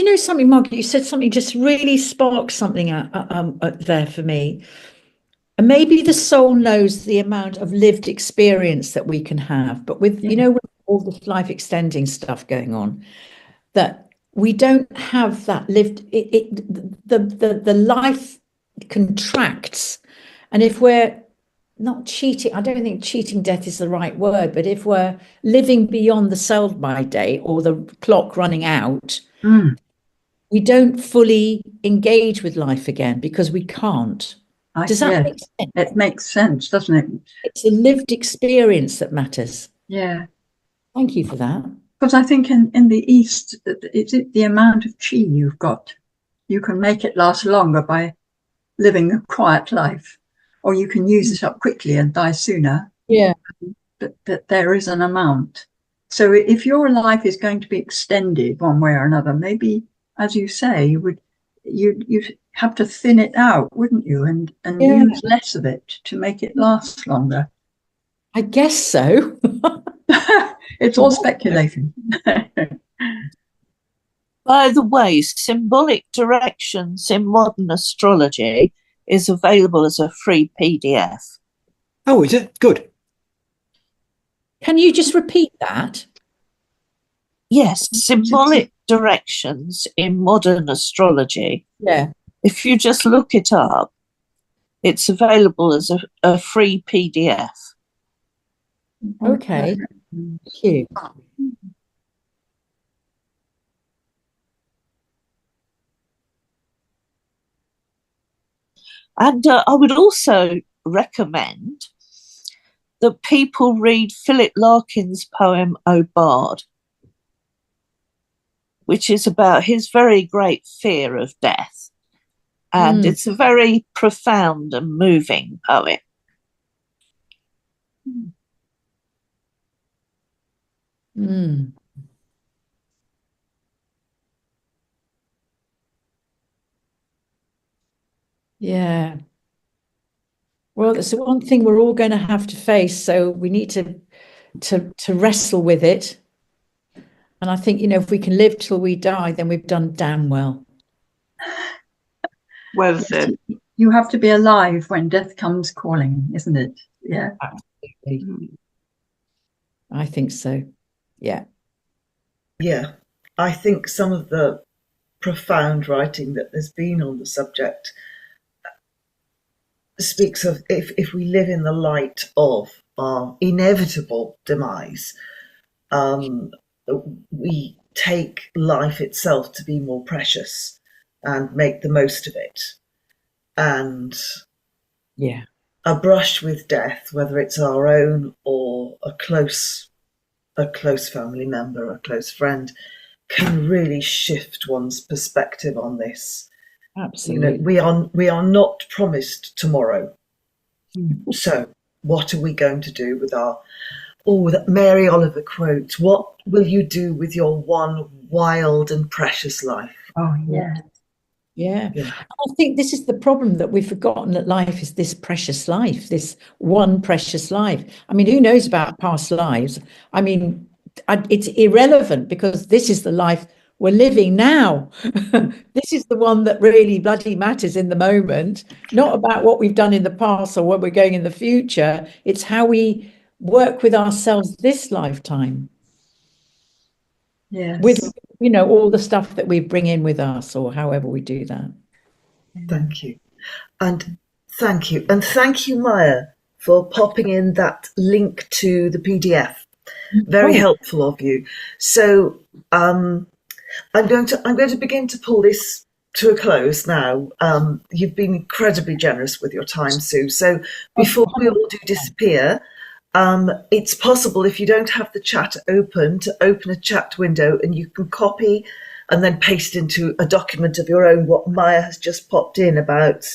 Speaker 2: you know something, Margaret? You said something just really sparked something there for me. And maybe the soul knows the amount of lived experience that we can have, but with with all this life extending stuff going on, that we don't have that lived. The life contracts, and if we're not cheating, I don't think cheating death is the right word, but if we're living beyond the sell-by date or the clock running out, we don't fully engage with life again because we can't. Does that make sense?
Speaker 5: It makes sense, doesn't it?
Speaker 2: It's a lived experience that matters.
Speaker 5: Yeah.
Speaker 2: Thank you for that.
Speaker 5: Because I think in the East, it's the amount of chi you've got. You can make it last longer by living a quiet life, or you can use it up quickly and die sooner.
Speaker 2: Yeah.
Speaker 5: But there is an amount. So if your life is going to be extended one way or another, maybe, as you say, you'd have to thin it out, wouldn't you? And use less of it to make it last longer.
Speaker 2: I guess so.
Speaker 5: It's all speculation.
Speaker 6: By the way, symbolic directions in modern astrology is available as a free PDF.
Speaker 14: Oh, is it? Good.
Speaker 2: Can you just repeat that?
Speaker 6: Yes, symbolic directions in modern astrology.
Speaker 2: Yeah.
Speaker 6: If you just look it up, it's available as a free PDF.
Speaker 2: Okay. Thank you.
Speaker 6: And I would also recommend that people read Philip Larkin's poem, O Bard, which is about his very great fear of death. And it's a very profound and moving poem.
Speaker 2: Yeah. Well, that's the one thing we're all going to have to face. So we need to wrestle with it. And I think, if we can live till we die, then we've done damn well.
Speaker 13: Well said.
Speaker 5: You have to be alive when death comes calling, isn't it? Yeah.
Speaker 2: Absolutely. I think so. Yeah.
Speaker 1: Yeah. I think some of the profound writing that there's been on the subject speaks of if we live in the light of our inevitable demise, we take life itself to be more precious and make the most of it. And a brush with death, whether it's our own or a close family member, a close friend, can really shift one's perspective on this.
Speaker 2: Absolutely.
Speaker 1: We are not promised tomorrow. So what are we going to do with that Mary Oliver quote, what will you do with your one wild and precious life?
Speaker 5: Oh, yeah.
Speaker 2: Yeah. I think this is the problem, that we've forgotten that life is this precious life, this one precious life. I mean, who knows about past lives? I mean, it's irrelevant because this is the life we're living now. This is the one that really bloody matters in the moment, not about what we've done in the past or where we're going in the future. It's how we work with ourselves this lifetime.
Speaker 5: Yes.
Speaker 2: With, all the stuff that we bring in with us, or however we do that.
Speaker 1: Thank you. And thank you. And thank you, Maya, for popping in that link to the PDF. Very helpful of you. So I'm going to begin to pull this to a close now. You've been incredibly generous with your time, Sue. So before we all do disappear, It's possible, if you don't have the chat open, to open a chat window and you can copy and then paste into a document of your own what Maya has just popped in about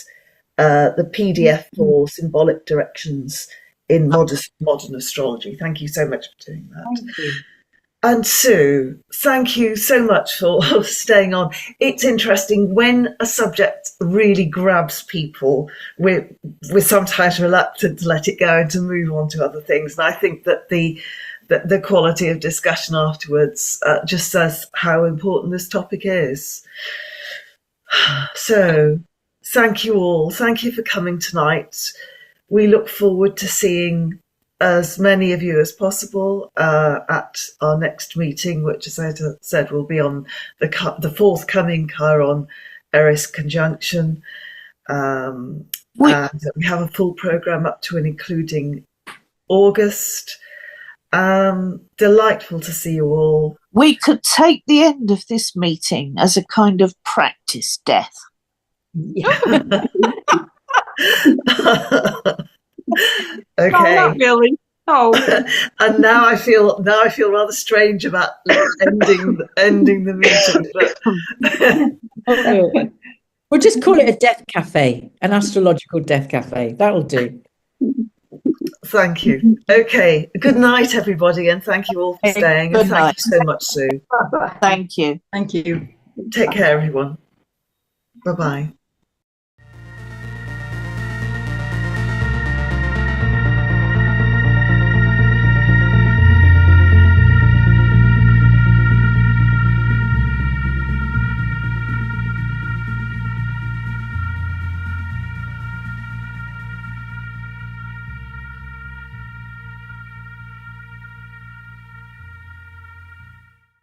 Speaker 1: the PDF for symbolic directions in modern astrology. Thank you so much for doing that.
Speaker 8: Thank you.
Speaker 1: And Sue, thank you so much for staying on. It's interesting when a subject really grabs people, we're sometimes reluctant to let it go and to move on to other things. And I think that the quality of discussion afterwards just says how important this topic is. So thank you all. Thank you for coming tonight. We look forward to seeing as many of you as possible at our next meeting, which, as I said, will be on the forthcoming Chiron Eris conjunction. And we have a full programme up to and including August. Delightful to see you all.
Speaker 6: We could take the end of this meeting as a kind of practice death.
Speaker 1: Yeah. Okay.
Speaker 13: No, not really. Oh.
Speaker 1: And now I feel rather strange about ending the meeting. But
Speaker 2: we'll just call it a death cafe, an astrological death cafe. That'll do.
Speaker 1: Thank you. Okay. Good night, everybody, and thank you all for staying. And thank you so much, Sue.
Speaker 6: Thank you.
Speaker 5: Thank you.
Speaker 1: Take care, everyone. Bye-bye.